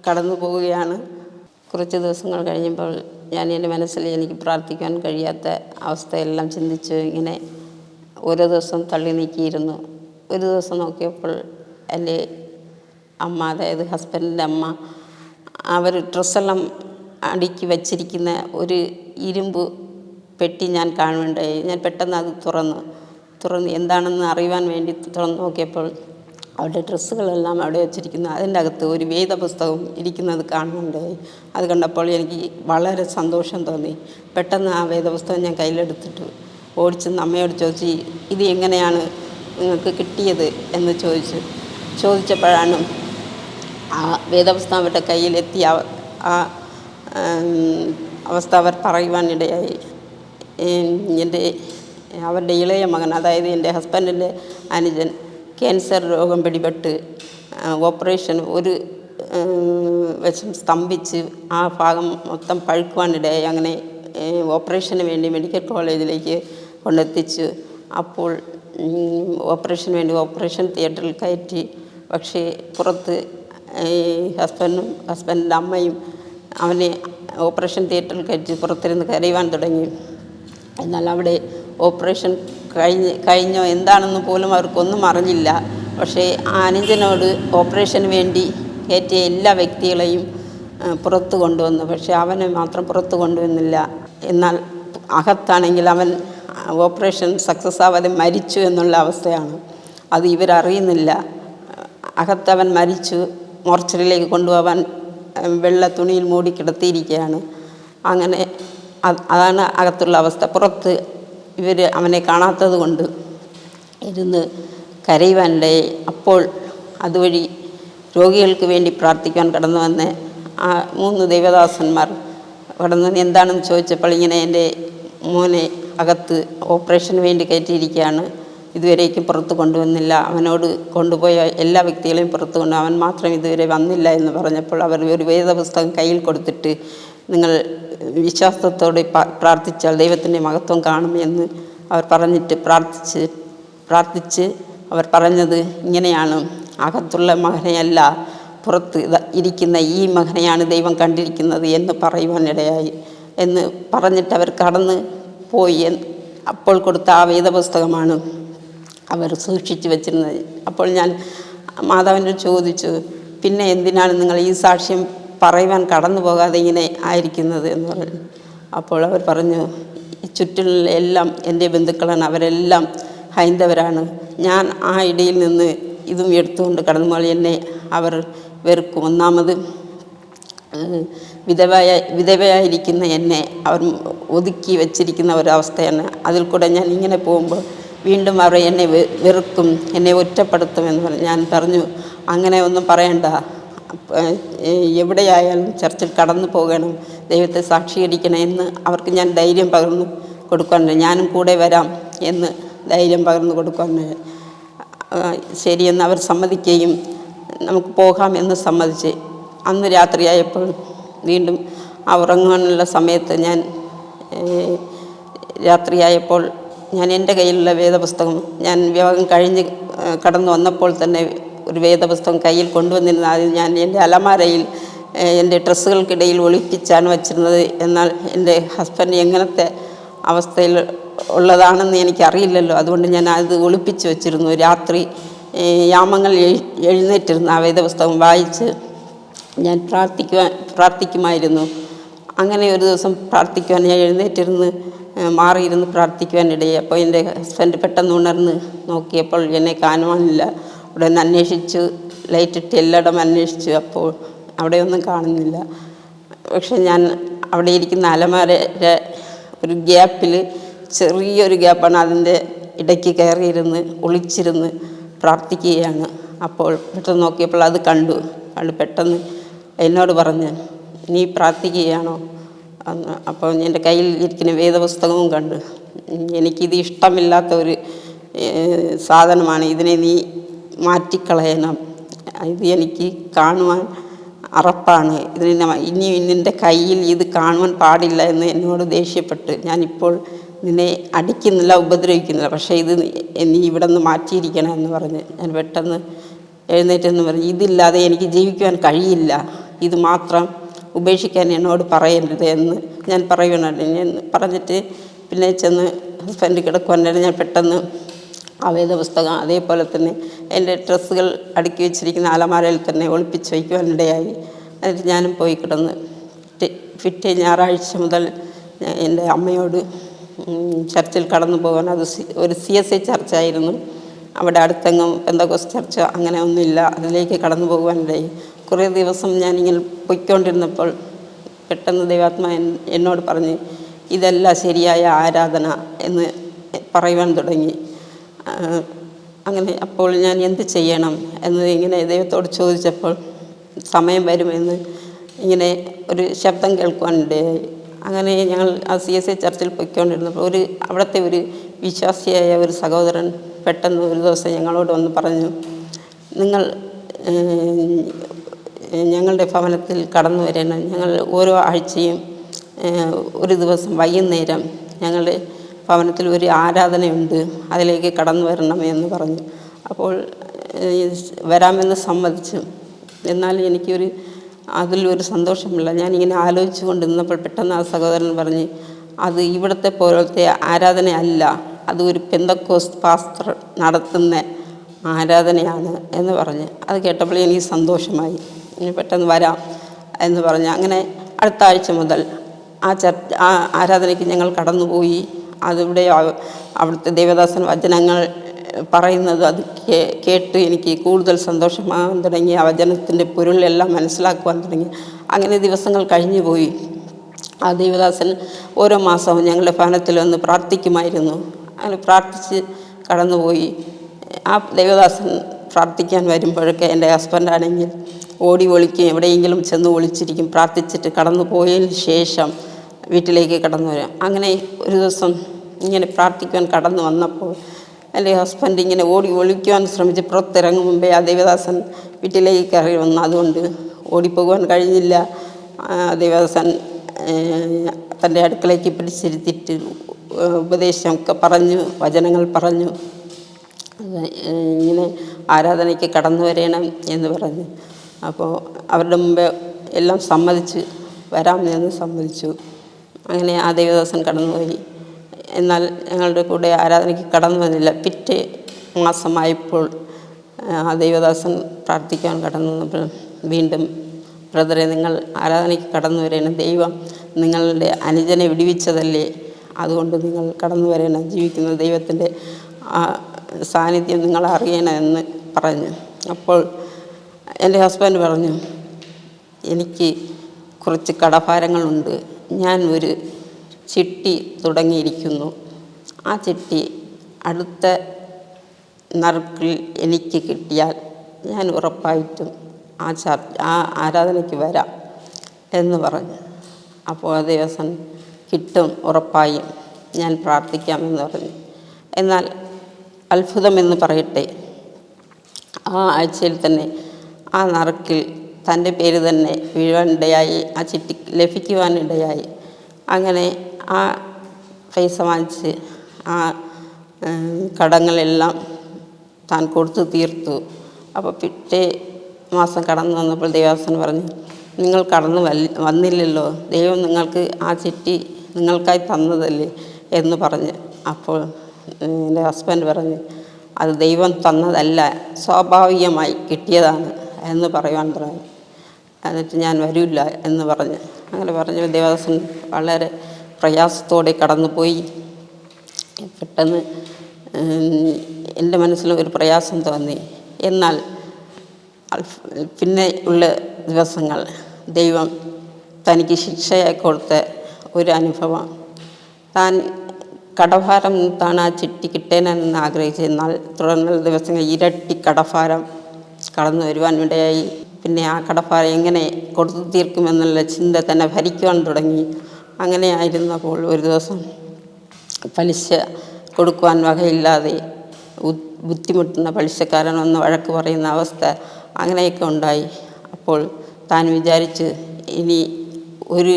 കടന്നു പോവുകയാണ്. കുറച്ച് ദിവസങ്ങൾ കഴിഞ്ഞപ്പോൾ ഞാൻ എൻ്റെ മനസ്സിൽ എനിക്ക് പ്രാർത്ഥിക്കാൻ കഴിയാത്ത അവസ്ഥയെല്ലാം ചിന്തിച്ച് ഇങ്ങനെ ഓരോ ദിവസം തള്ളി നീക്കിയിരുന്നു. ഒരു ദിവസം നോക്കിയപ്പോൾ എൻ്റെ അമ്മ, അതായത് ഹസ്ബൻഡിൻ്റെ അമ്മ, അവർ ഡ്രസ്സെല്ലാം അടുക്കി വച്ചിരിക്കുന്ന ഒരു ഇരുമ്പ് പെട്ടി ഞാൻ കാണുകയുണ്ടായി. ഞാൻ പെട്ടെന്ന് അത് തുറന്ന് എന്താണെന്ന് അറിയുവാൻ വേണ്ടി തുറന്ന് നോക്കിയപ്പോൾ അവരുടെ ഡ്രസ്സുകളെല്ലാം അവിടെ വെച്ചിരിക്കുന്നു. അതിൻ്റെ അകത്ത് ഒരു വേദപുസ്തകം ഇരിക്കുന്നത് കാണുന്നുണ്ടായി. അത് കണ്ടപ്പോൾ എനിക്ക് വളരെ സന്തോഷം തോന്നി. പെട്ടെന്ന് ആ വേദപുസ്തകം ഞാൻ കയ്യിലെടുത്തിട്ട് ഓടിച്ചെന്ന് അമ്മയോട് ചോദിച്ചു, ഇത് എങ്ങനെയാണ് നിങ്ങൾക്ക് കിട്ടിയത് എന്ന് ചോദിച്ചപ്പോഴാണ് ആ വേദപുസ്തകം അവരുടെ കയ്യിലെത്തിയ ആ അവസ്ഥ അവർ പറയുവാനിടയായി. അവരുടെ ഇളയ മകൻ, അതായത് എൻ്റെ ഹസ്ബൻഡിൻ്റെ അനുജൻ, ക്യാൻസർ രോഗം പിടിപെട്ട് ഓപ്പറേഷൻ ഒരു വശം സ്തംഭിച്ച് ആ ഭാഗം മൊത്തം പഴുക്കുവാനിടയായി. അങ്ങനെ ഓപ്പറേഷന് വേണ്ടി മെഡിക്കൽ കോളേജിലേക്ക് കൊണ്ടെത്തിച്ചു. അപ്പോൾ ഓപ്പറേഷന് വേണ്ടി ഓപ്പറേഷൻ തിയേറ്ററിൽ കയറ്റി. പക്ഷേ പുറത്ത് ഹസ്ബൻഡിൻ്റെ അമ്മയും അവനെ ഓപ്പറേഷൻ തിയേറ്ററിൽ കയറ്റി പുറത്തിരുന്ന് കരയുവാൻ തുടങ്ങി. എന്നാൽ അവിടെ ഓപ്പറേഷൻ കഴിഞ്ഞോ എന്താണെന്ന് പോലും അവർക്കൊന്നും അറിഞ്ഞില്ല. പക്ഷേ ആ അനുജനോട് ഓപ്പറേഷന് വേണ്ടി കയറ്റിയ എല്ലാ വ്യക്തികളെയും പുറത്ത് കൊണ്ടുവന്നു. പക്ഷേ അവനെ മാത്രം പുറത്ത് കൊണ്ടുവന്നില്ല. എന്നാൽ അകത്താണെങ്കിൽ അവൻ ഓപ്പറേഷൻ സക്സസ് ആവാതെ മരിച്ചു എന്നുള്ള അവസ്ഥയാണ്. അത് ഇവരറിയുന്നില്ല. അകത്തവൻ മരിച്ചു. മോർച്ചറിയിലേക്ക് കൊണ്ടുപോകാൻ വെള്ള തുണിയിൽ മൂടി കിടത്തിയിരിക്കുകയാണ്. അങ്ങനെ അതാണ് അകത്തുള്ള അവസ്ഥ. പുറത്ത് ഇവർ അവനെ കാണാത്തത് കൊണ്ട് ഇരുന്ന് കരയുവാനിടയായി. അപ്പോൾ അതുവഴി രോഗികൾക്ക് വേണ്ടി പ്രാർത്ഥിക്കാൻ കടന്നു വന്ന് ആ 3 ദൈവദാസന്മാർ കടന്നു വന്ന് എന്താണെന്ന് ചോദിച്ചപ്പോൾ ഇങ്ങനെ എൻ്റെ മോനെ അകത്ത് ഓപ്പറേഷന് വേണ്ടി കയറ്റിയിരിക്കുകയാണ്, ഇതുവരേക്കും പുറത്ത് കൊണ്ടുവന്നില്ല, അവനോട് കൊണ്ടുപോയ എല്ലാ വ്യക്തികളെയും പുറത്ത് കൊണ്ട് അവൻ മാത്രം ഇതുവരെ വന്നില്ല എന്ന് പറഞ്ഞപ്പോൾ അവർ ഒരു വേദപുസ്തകം കയ്യിൽ കൊടുത്തിട്ട് നിങ്ങൾ വിശ്വാസത്തോടെ പ്രാർത്ഥിച്ചാൽ ദൈവത്തിൻ്റെ മഹത്വം കാണുമെന്ന് അവർ പറഞ്ഞിട്ട് പ്രാർത്ഥിച്ച് അവർ പറഞ്ഞത് ഇങ്ങനെയാണ്, അകത്തുള്ള മകനെയല്ല പുറത്ത് ഇരിക്കുന്ന ഈ മകനെയാണ് ദൈവം കണ്ടിരിക്കുന്നത് എന്ന് പറയുവാനിടയായി എന്ന് പറഞ്ഞിട്ട് അവർ കടന്ന് പോയി. അപ്പോൾ കൊടുത്ത ആ വേദപുസ്തകമാണ് അവർ സൂക്ഷിച്ചു വച്ചിരുന്നത്. അപ്പോൾ ഞാൻ മാതാവിനോട് ചോദിച്ചു, പിന്നെ എന്തിനാണ് നിങ്ങൾ ഈ സാക്ഷ്യം പറയുവാൻ കടന്നു പോകാതെ ഇങ്ങനെ ആയിരിക്കുന്നത് എന്ന് പറഞ്ഞു. അപ്പോൾ അവർ പറഞ്ഞു, ചുറ്റിലുള്ള എല്ലാം എൻ്റെ ബന്ധുക്കളാണ്, അവരെല്ലാം ഹൈന്ദവരാണ്. ഞാൻ ആ ഇടയിൽ നിന്ന് ഇതും എടുത്തുകൊണ്ട് കടന്നു പോയി എന്നെ അവർ വെറുക്കും. ഒന്നാമത് വിധവയായിരിക്കുന്ന എന്നെ അവർ ഒതുക്കി വച്ചിരിക്കുന്ന ഒരവസ്ഥയാണ്. അതിൽ കൂടെ ഞാൻ ഇങ്ങനെ പോകുമ്പോൾ വീണ്ടും അവർ എന്നെ വെറുക്കും, എന്നെ ഒറ്റപ്പെടുത്തുമെന്ന് പറഞ്ഞു. ഞാൻ പറഞ്ഞു, അങ്ങനെ ഒന്നും പറയണ്ട, എവിടെയായാലും ചർച്ചിൽ കടന്നു പോകണം, ദൈവത്തെ സാക്ഷീകരിക്കണം എന്ന് അവർക്ക് ഞാൻ ധൈര്യം പകർന്നു കൊടുക്കാനുണ്ട്. ഞാനും കൂടെ വരാം എന്ന് ധൈര്യം പകർന്നു കൊടുക്കാനുണ്ട്. ശരിയെന്ന് അവർ സമ്മതിക്കുകയും നമുക്ക് പോകാം എന്ന് സമ്മതിച്ച് അന്ന് രാത്രിയായപ്പോൾ വീണ്ടും ഉറങ്ങാനുള്ള സമയത്ത് രാത്രിയായപ്പോൾ ഞാൻ എൻ്റെ കയ്യിലുള്ള വേദപുസ്തകം ഞാൻ വിവാഹം കഴിഞ്ഞ് കടന്നു വന്നപ്പോൾ തന്നെ ഒരു വേദപുസ്തകം കയ്യിൽ കൊണ്ടുവന്നിരുന്ന അത് ഞാൻ എൻ്റെ അലമാരയിൽ എൻ്റെ ഡ്രസ്സുകൾക്കിടയിൽ ഒളിപ്പിച്ചാണ് വച്ചിരുന്നത്. എന്നാൽ എൻ്റെ ഹസ്ബൻഡ് എങ്ങനത്തെ അവസ്ഥയിൽ ഉള്ളതാണെന്ന് എനിക്കറിയില്ലല്ലോ, അതുകൊണ്ട് ഞാൻ അത് ഒളിപ്പിച്ച് വച്ചിരുന്നു. രാത്രി യാമങ്ങൾ എഴുന്നേറ്റിരുന്നു ആ വേദപുസ്തകം വായിച്ച് ഞാൻ പ്രാർത്ഥിക്കുമായിരുന്നു. അങ്ങനെ ഒരു ദിവസം പ്രാർത്ഥിക്കുവാൻ ഞാൻ എഴുന്നേറ്റിരുന്ന് മാറിയിരുന്ന് പ്രാർത്ഥിക്കുവാനിടയായി. അപ്പോൾ എൻ്റെ ഹസ്ബൻഡ് പെട്ടെന്ന് ഉണർന്ന് നോക്കിയപ്പോൾ എന്നെ കാണുവാനില്ല. ഉടനെ അന്വേഷിച്ചു, ലൈറ്റിട്ട് എല്ലായിടം അന്വേഷിച്ചു. അപ്പോൾ അവിടെയൊന്നും കാണുന്നില്ല. പക്ഷെ ഞാൻ അവിടെ ഇരിക്കുന്ന അലമാരയുടെ ഒരു ഗ്യാപ്പിൽ, ചെറിയൊരു ഗ്യാപ്പാണ്, അതിൻ്റെ ഇടയ്ക്ക് കയറിയിരുന്ന് ഒളിച്ചിരുന്ന് പ്രാർത്ഥിക്കുകയാണ്. അപ്പോൾ പെട്ടെന്ന് നോക്കിയപ്പോൾ അത് കണ്ടു പെട്ടെന്ന് എന്നോട് പറഞ്ഞ്, നീ പ്രാർത്ഥിക്കുകയാണോ എന്ന്. അപ്പോൾ എൻ്റെ കയ്യിൽ ഇരിക്കുന്ന വേദപുസ്തകവും കണ്ടു. എനിക്കിത് ഇഷ്ടമില്ലാത്ത ഒരു സാധനമാണ്, ഇതിനെ നീ മാറ്റിക്കളയണം, ഇത് എനിക്ക് കാണുവാൻ അറപ്പാണ്, ഇനി നിൻ്റെ കയ്യിൽ ഇത് കാണുവാൻ പാടില്ല എന്ന് എന്നോട് ദേഷ്യപ്പെട്ട്, ഞാനിപ്പോൾ നിന്നെ അടിക്കുന്നില്ല, ഉപദ്രവിക്കുന്നില്ല, പക്ഷേ ഇത് നീ ഇവിടെ നിന്ന് മാറ്റിയിരിക്കണം എന്ന് പറഞ്ഞ് ഞാൻ പെട്ടെന്ന് എഴുന്നേറ്റെന്ന് പറഞ്ഞ്, ഇതില്ലാതെ എനിക്ക് ജീവിക്കുവാൻ കഴിയില്ല, ഇത് മാത്രം ഉപേക്ഷിക്കാൻ എന്നോട് പറയരുത് എന്ന് ഞാൻ പറയുന്നുണ്ട്. ഞാൻ പറഞ്ഞിട്ട് പിന്നെ ചെന്ന് ഹസ്ബൻഡ് കിടക്കുവാനായിട്ട് ഞാൻ പെട്ടെന്ന് ആ വേദപുസ്തകം അതേപോലെ തന്നെ എൻ്റെ ഡ്രസ്സുകൾ അടുക്കി വെച്ചിരിക്കുന്ന അലമാരയിൽ തന്നെ ഒളിപ്പിച്ച് വയ്ക്കുവാനിടയായി. എന്നിട്ട് ഞാനും പോയി കിടന്ന് പിറ്റേ ഞായറാഴ്ച മുതൽ എൻ്റെ അമ്മയോട് ചർച്ചിൽ കടന്നു പോകാൻ, അത് ഒരു CSI ചർച്ചായിരുന്നു. അവിടെ അടുത്തെങ്ങും പെന്തക്കോസ്ത് ചർച്ച അങ്ങനെ ഒന്നുമില്ല. അതിലേക്ക് കടന്നു പോകുവാനിടയായി. കുറേ ദിവസം ഞാനിങ്ങനെ പൊയ്ക്കൊണ്ടിരുന്നപ്പോൾ പെട്ടെന്ന് ദൈവാത്മാ എന്നോട് പറഞ്ഞ്, ഇതല്ല ശരിയായ ആരാധന എന്ന് പറയുവാൻ തുടങ്ങി. അങ്ങനെ അപ്പോൾ ഞാൻ എന്ത് ചെയ്യണം എന്ന് ഇങ്ങനെ ദൈവത്തോട് ചോദിച്ചപ്പോൾ സമയം വരുമെന്ന് ഇങ്ങനെ ഒരു ശബ്ദം കേൾക്കുവാനിടയായി. അങ്ങനെ ഞങ്ങൾ ആ CSI ചർച്ചിൽ പൊയ്ക്കൊണ്ടിരുന്നപ്പോൾ അവിടുത്തെ ഒരു വിശ്വാസിയായ ഒരു സഹോദരൻ പെട്ടെന്ന് ഒരു ദിവസം ഞങ്ങളോട് വന്ന് പറഞ്ഞു, നിങ്ങൾ ഞങ്ങളുടെ ഭവനത്തിൽ കടന്നു വരണം. ഞങ്ങൾ ഓരോ ആഴ്ചയും ഒരു ദിവസം വൈകുന്നേരം ഞങ്ങളുടെ ഭവനത്തിൽ ഒരു ആരാധനയുണ്ട്, അതിലേക്ക് കടന്നു വരണം എന്ന് പറഞ്ഞു. അപ്പോൾ വരാമെന്ന് സമ്മതിച്ചു. എന്നാൽ എനിക്കൊരു അതിലൊരു സന്തോഷമില്ല. ഞാനിങ്ങനെ ആലോചിച്ചു കൊണ്ടിരുന്നപ്പോൾ പെട്ടെന്ന് ആ സഹോദരൻ പറഞ്ഞ്, അത് ഇവിടുത്തെ പോലത്തെ ആരാധനയല്ല, അത് ഒരു പെന്തക്കോസ്ത് പാസ്റ്റർ നടത്തുന്ന ആരാധനയാണ് എന്ന് പറഞ്ഞ്. അത് കേട്ടപ്പോൾ എനിക്ക് സന്തോഷമായി. ഇനി പെട്ടെന്ന് വരാം എന്ന് പറഞ്ഞ് അങ്ങനെ അടുത്ത ആഴ്ച മുതൽ ആ ആരാധനയ്ക്ക് ഞങ്ങൾ കടന്നുപോയി. അതിവിടെ അവിടുത്തെ ദേവദാസൻ വചനങ്ങൾ പറയുന്നത് അത് കേട്ട് എനിക്ക് കൂടുതൽ സന്തോഷമാകാൻ തുടങ്ങി. ആ വചനത്തിൻ്റെ പൊരുളെല്ലാം മനസ്സിലാക്കുവാൻ തുടങ്ങി. അങ്ങനെ ദിവസങ്ങൾ കഴിഞ്ഞു പോയി. ആ ദേവദാസൻ ഓരോ മാസവും ഞങ്ങളുടെ ഭവനത്തിൽ വന്ന് പ്രാർത്ഥിക്കുമായിരുന്നു. അങ്ങനെ പ്രാർത്ഥിച്ച് കടന്നുപോയി. ആ ദേവദാസൻ പ്രാർത്ഥിക്കാൻ വരുമ്പോഴൊക്കെ എൻ്റെ ഹസ്ബൻഡാണെങ്കിൽ ഓടി ഒളിക്കും, എവിടെയെങ്കിലും ചെന്ന് ഒളിച്ചിരിക്കും. പ്രാർത്ഥിച്ചിട്ട് കടന്നു പോയതിന് ശേഷം വീട്ടിലേക്ക് കടന്നു വരാം. അങ്ങനെ ഒരു ദിവസം ഇങ്ങനെ പ്രാർത്ഥിക്കുവാൻ കടന്നു വന്നപ്പോൾ എൻ്റെ ഹസ്ബൻഡ് ഇങ്ങനെ ഓടി ഒളിക്കുവാൻ ശ്രമിച്ച് പുറത്തിറങ്ങും മുമ്പേ ആ ദേവദാസൻ വീട്ടിലേക്ക് കയറി വന്നു. അതുകൊണ്ട് ഓടിപ്പോകുവാൻ കഴിഞ്ഞില്ല. ദേവദാസൻ തൻ്റെ അടുക്കളയ്ക്ക് പിടിച്ചിരുത്തിയിട്ട് ഉപദേശമൊക്കെ പറഞ്ഞു, വചനങ്ങൾ പറഞ്ഞു, ഇങ്ങനെ ആരാധനയ്ക്ക് കടന്നു വരണം എന്ന് പറഞ്ഞു. അപ്പോൾ അവരുടെ മുമ്പേ എല്ലാം സമ്മതിച്ച് വരാമെന്ന് സമ്മതിച്ചു. അങ്ങനെ ആ ദേവദാസൻ കടന്നുപോയി. എന്നാൽ ഞങ്ങളുടെ കൂടെ ആരാധനയ്ക്ക് കടന്നു വന്നില്ല. പിറ്റേ മാസമായപ്പോൾ ആ ദേവദാസൻ പ്രാർത്ഥിക്കാൻ കടന്നു വന്നപ്പോൾ വീണ്ടും, ബ്രദറെ, നിങ്ങൾ ആരാധനയ്ക്ക് കടന്നു വരണം, ദൈവം നിങ്ങളുടെ അനുജനെ വിടുവിച്ചതല്ലേ, അതുകൊണ്ട് നിങ്ങൾ കടന്നു വരണം, ജീവിക്കുന്ന ദൈവത്തിൻ്റെ ആ സാന്നിധ്യം നിങ്ങൾ അറിയണമെന്ന് പറഞ്ഞു. അപ്പോൾ എൻ്റെ ഹസ്ബൻഡ് പറഞ്ഞു, എനിക്ക് കുറച്ച് കടഭാരങ്ങളുണ്ട്, ഞാൻ ഒരു ചിട്ടി തുടങ്ങിയിരിക്കുന്നു, ആ ചിട്ടി അടുത്ത നറുക്കിൽ എനിക്ക് കിട്ടിയാൽ ഞാൻ ഉറപ്പായിട്ടും ആ ആരാധനയ്ക്ക് വരാം എന്ന് പറഞ്ഞു. അപ്പോൾ ആ ദിവസം കിട്ടും, ഉറപ്പായും ഞാൻ പ്രാർത്ഥിക്കാമെന്ന് പറഞ്ഞു. എന്നാൽ അത്ഭുതമെന്ന് പറയട്ടെ, ആ ആഴ്ചയിൽ തന്നെ ആ നറുക്കിൽ തൻ്റെ പേര് തന്നെ വീഴാനിടയായി, ആ ചിട്ടി ലഭിക്കുവാനിടയായി. അങ്ങനെ ആ പൈസ വാങ്ങിച്ച് ആ കടങ്ങളെല്ലാം താൻ കൊടുത്തു തീർത്തു. അപ്പോൾ പിറ്റേ മാസം കടന്നു വന്നപ്പോൾ ദേവദാസൻ പറഞ്ഞു, നിങ്ങൾ കടന്നു വന്നില്ലല്ലോ, ദൈവം നിങ്ങൾക്ക് ആ ചിട്ടി നിങ്ങൾക്കായി തന്നതല്ലേ എന്ന് പറഞ്ഞ്. അപ്പോൾ എൻ്റെ ഹസ്ബൻഡ് പറഞ്ഞു, അത് ദൈവം തന്നതല്ല, സ്വാഭാവികമായി കിട്ടിയതാണ് എന്ന് പറയുവാൻ തുടങ്ങി. എന്നിട്ട് ഞാൻ വരില്ല എന്ന് പറഞ്ഞ്. അങ്ങനെ പറഞ്ഞ ദേവദാസൻ വളരെ പ്രയാസത്തോടെ കടന്നുപോയി. പെട്ടെന്ന് എൻ്റെ മനസ്സിൽ ഒരു പ്രയാസം തോന്നി. എന്നാൽ പിന്നെ ഉള്ള ദിവസങ്ങൾ ദൈവം തനിക്ക് ശിക്ഷയായി കൊടുത്ത ഒരു അനുഭവം, താൻ കടഭാരം താൻ ആ ചിട്ടി കിട്ടേനെന്ന് ആഗ്രഹിച്ചു. എന്നാൽ തുടർന്നുള്ള ദിവസങ്ങൾ ഇരട്ടി കടഭാരം കടന്നു വരുവാനിടയായി. പിന്നെ ആ കടഭാരം എങ്ങനെ കൊടുത്തു തീർക്കുമെന്നുള്ള ചിന്ത തന്നെ ഭരിക്കുവാൻ തുടങ്ങി. അങ്ങനെ ആയിരുന്നപ്പോൾ ഒരു ദിവസം പലിശ കൊടുക്കുവാൻ വകയില്ലാതെ ബുദ്ധിമുട്ടുന്ന പലിശക്കാരൻ വന്ന് വഴക്ക് പറയുന്ന അവസ്ഥ അങ്ങനെയൊക്കെ ഉണ്ടായി. അപ്പോൾ താൻ വിചാരിച്ച് ഇനി ഒരു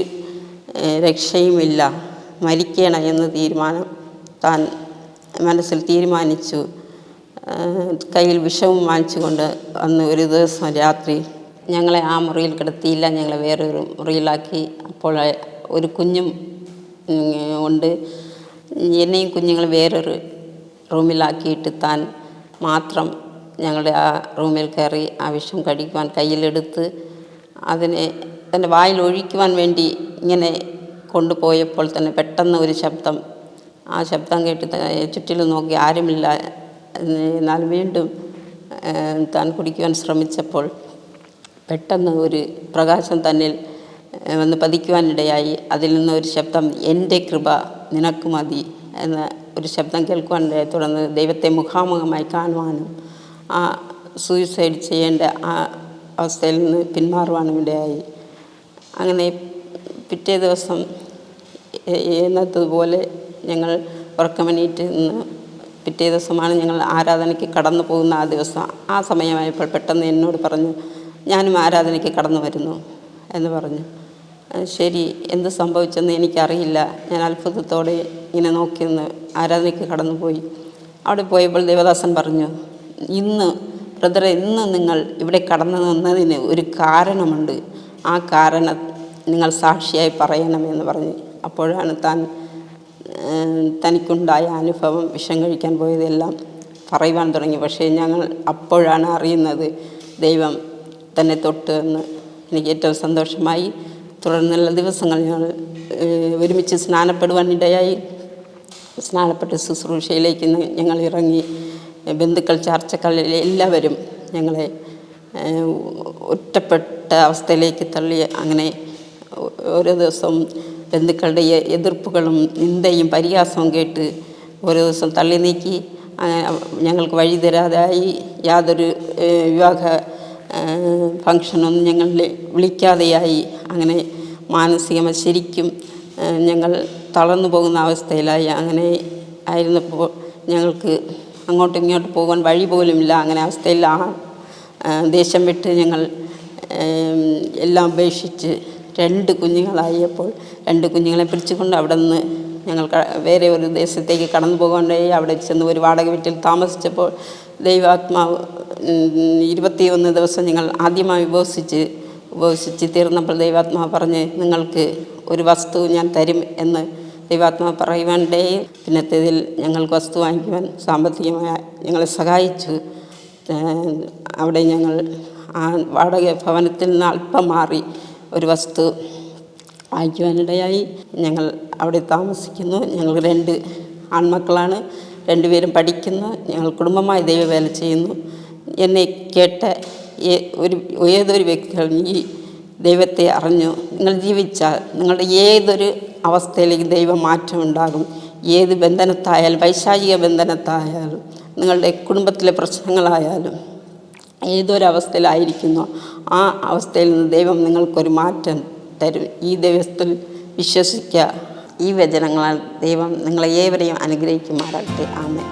രക്ഷയുമില്ല, മരിക്കണം എന്ന് താൻ മനസ്സിൽ തീരുമാനിച്ചു. കയ്യിൽ വിഷവും വാങ്ങിച്ചുകൊണ്ട് അന്ന് ഒരു ദിവസം രാത്രി ഞങ്ങളെ ആ മുറിയിൽ കിടത്തിയില്ല, ഞങ്ങളെ വേറൊരു മുറിയിലാക്കി. അപ്പോൾ ഒരു കുഞ്ഞും ഉണ്ട്, എന്നെയും കുഞ്ഞുങ്ങൾ വേറൊരു റൂമിലാക്കിയിട്ട് താൻ മാത്രം ഞങ്ങളുടെ ആ റൂമിൽ കയറി ആ വിഷം കഴിക്കുവാൻ കയ്യിലെടുത്ത് അതിനെ തൻ്റെ വായിൽ ഒഴിക്കുവാൻ വേണ്ടി ഇങ്ങനെ കൊണ്ടുപോയപ്പോൾ തന്നെ പെട്ടെന്ന് ഒരു ശബ്ദം, ആ ശബ്ദം കേട്ട് ചുറ്റിലും നോക്കി ആരുമില്ല എന്നാൽ വീണ്ടും താൻ കുടിക്കുവാൻ ശ്രമിച്ചപ്പോൾ പെട്ടെന്ന് ഒരു പ്രകാശം തന്നിൽ വന്ന് പതിക്കുവാനിടയായി. അതിൽ നിന്ന് ഒരു ശബ്ദം, എൻ്റെ കൃപ നിനക്ക് മതി എന്ന ഒരു ശബ്ദം കേൾക്കുവാനിടയായി. തുടർന്ന് ദൈവത്തെ മുഖാമുഖമായി കാണുവാനും ആ സൂയിസൈഡ് ചെയ്യേണ്ട ആ അവസ്ഥയിൽ നിന്ന് പിന്മാറുവാനും ഇടയായി. അങ്ങനെ പിറ്റേ ദിവസം എന്നതുപോലെ ഞങ്ങൾ ഉറക്കമനീറ്റ് നിന്ന് പിറ്റേ ദിവസമാണ് ഞങ്ങൾ ആരാധനയ്ക്ക് കടന്നു പോകുന്ന ആ ദിവസം. ആ സമയമായപ്പോൾ പെട്ടെന്ന് എന്നോട് പറഞ്ഞു, ഞാനും ആരാധനയ്ക്ക് കടന്നു വരുന്നു എന്ന് പറഞ്ഞു. ശരി, എന്ത് സംഭവിച്ചെന്ന് എനിക്കറിയില്ല. ഞാൻ അത്ഭുതത്തോടെ ഇങ്ങനെ നോക്കിയെന്ന് ആരാധനയ്ക്ക് കടന്നുപോയി. അവിടെ പോയപ്പോൾ ദേവദാസൻ പറഞ്ഞു, ബ്രദറെ, ഇന്ന് നിങ്ങൾ ഇവിടെ കടന്നു നിന്നതിന് ഒരു കാരണമുണ്ട്. ആ കാരണം നിങ്ങൾ സാക്ഷിയായി പറയണമെന്ന് പറഞ്ഞു. അപ്പോഴാണ് തനിക്കുണ്ടായ അനുഭവം, വിഷം കഴിക്കാൻ പോയതെല്ലാം പറയുവാൻ തുടങ്ങി. പക്ഷേ ഞങ്ങൾ അപ്പോഴാണ് അറിയുന്നത് ദൈവം തന്നെ തൊട്ട് എന്ന്. എനിക്ക് ഏറ്റവും സന്തോഷമായി. തുടർന്നുള്ള ദിവസങ്ങൾ ഞങ്ങൾ ഒരുമിച്ച് സ്നാനപ്പെടുവാനിടയായി. സ്നാനപ്പെട്ട് ശുശ്രൂഷയിലേക്ക് ഞങ്ങൾ ഇറങ്ങി. ബന്ധുക്കൾ, ചാർച്ചക്കാരിലെ എല്ലാവരും ഞങ്ങളെ ഒറ്റപ്പെട്ട അവസ്ഥയിലേക്ക് തള്ളി. അങ്ങനെ ഓരോ ദിവസവും ബന്ധുക്കളുടെ എതിർപ്പുകളും നിന്ദയും പരിഹാസവും കേട്ട് ഓരോ ദിവസം തള്ളി നീക്കി. ഞങ്ങൾക്ക് വഴി തരാതായി. യാതൊരു വിവാഹ ഫങ്ഷനൊന്നും ഞങ്ങളെ വിളിക്കാതെയായി. അങ്ങനെ മാനസികമായി ശരിക്കും ഞങ്ങൾ തളർന്നു പോകുന്ന അവസ്ഥയിലായി. അങ്ങനെ ആയിരുന്നപ്പോൾ ഞങ്ങൾക്ക് അങ്ങോട്ടും ഇങ്ങോട്ട് പോകാൻ വഴി പോലുമില്ല. അങ്ങനെ അവസ്ഥയിൽ ദേശം വിട്ട് ഞങ്ങൾ എല്ലാം ഉപേക്ഷിച്ച് 2 കുഞ്ഞുങ്ങളായപ്പോൾ 2 കുഞ്ഞുങ്ങളെ പിടിച്ചുകൊണ്ട് അവിടെ നിന്ന് ഞങ്ങൾ വേറെ ഒരു ദേശത്തേക്ക് കടന്നു പോകാണ്ടായി. അവിടെ ചെന്ന് ഒരു വാടക വീട്ടിൽ താമസിച്ചപ്പോൾ ദൈവാത്മാവ് 21 ദിവസം ഞങ്ങൾ ആദ്യമായി ഉപവസിച്ച് തീർന്നപ്പോൾ ദൈവാത്മാവ് പറഞ്ഞ്, നിങ്ങൾക്ക് ഒരു വസ്തു ഞാൻ തരും എന്ന് ദൈവാത്മാവ് പറയുവാനിടയിൽ. പിന്നത്തേതിൽ ഞങ്ങൾക്ക് വസ്തു വാങ്ങിക്കുവാൻ സാമ്പത്തികമായി ഞങ്ങളെ സഹായിച്ചു. അവിടെ ഞങ്ങൾ ആ വാടക ഭവനത്തിൽ നിന്ന് അല്പം മാറി ഒരു വസ്തു വാങ്ങിക്കുവാനിടയായി. ഞങ്ങൾ അവിടെ താമസിക്കുന്നു. ഞങ്ങൾ 2 ആൺമക്കളാണ്. 2 പേരും പഠിക്കുന്നു. ഞങ്ങൾ കുടുംബമായി ദൈവവേല ചെയ്യുന്നു. എന്നെ കേട്ട ഏതൊരു വ്യക്തികളും ഈ ദൈവത്തെ അറിഞ്ഞു നിങ്ങൾ ജീവിച്ചാൽ നിങ്ങളുടെ ഏതൊരു അവസ്ഥയിലേക്ക് ദൈവമാറ്റം ഉണ്ടാകും. ഏത് ബന്ധനത്തായാലും, പൈശാചിക ബന്ധനത്തായാലും, നിങ്ങളുടെ കുടുംബത്തിലെ പ്രശ്നങ്ങളായാലും, ഏതൊരവസ്ഥയിലായിരിക്കുന്നോ ആ അവസ്ഥയിൽ നിന്ന് ദൈവം നിങ്ങൾക്കൊരു മാറ്റം തരും. ഈ ദൈവത്തിൽ വിശ്വസിക്കുക. ഈ വചനങ്ങളാൽ ദൈവം നിങ്ങളെ ഏവരെയും അനുഗ്രഹിക്കുമാറാകട്ടെ. ആമേൻ.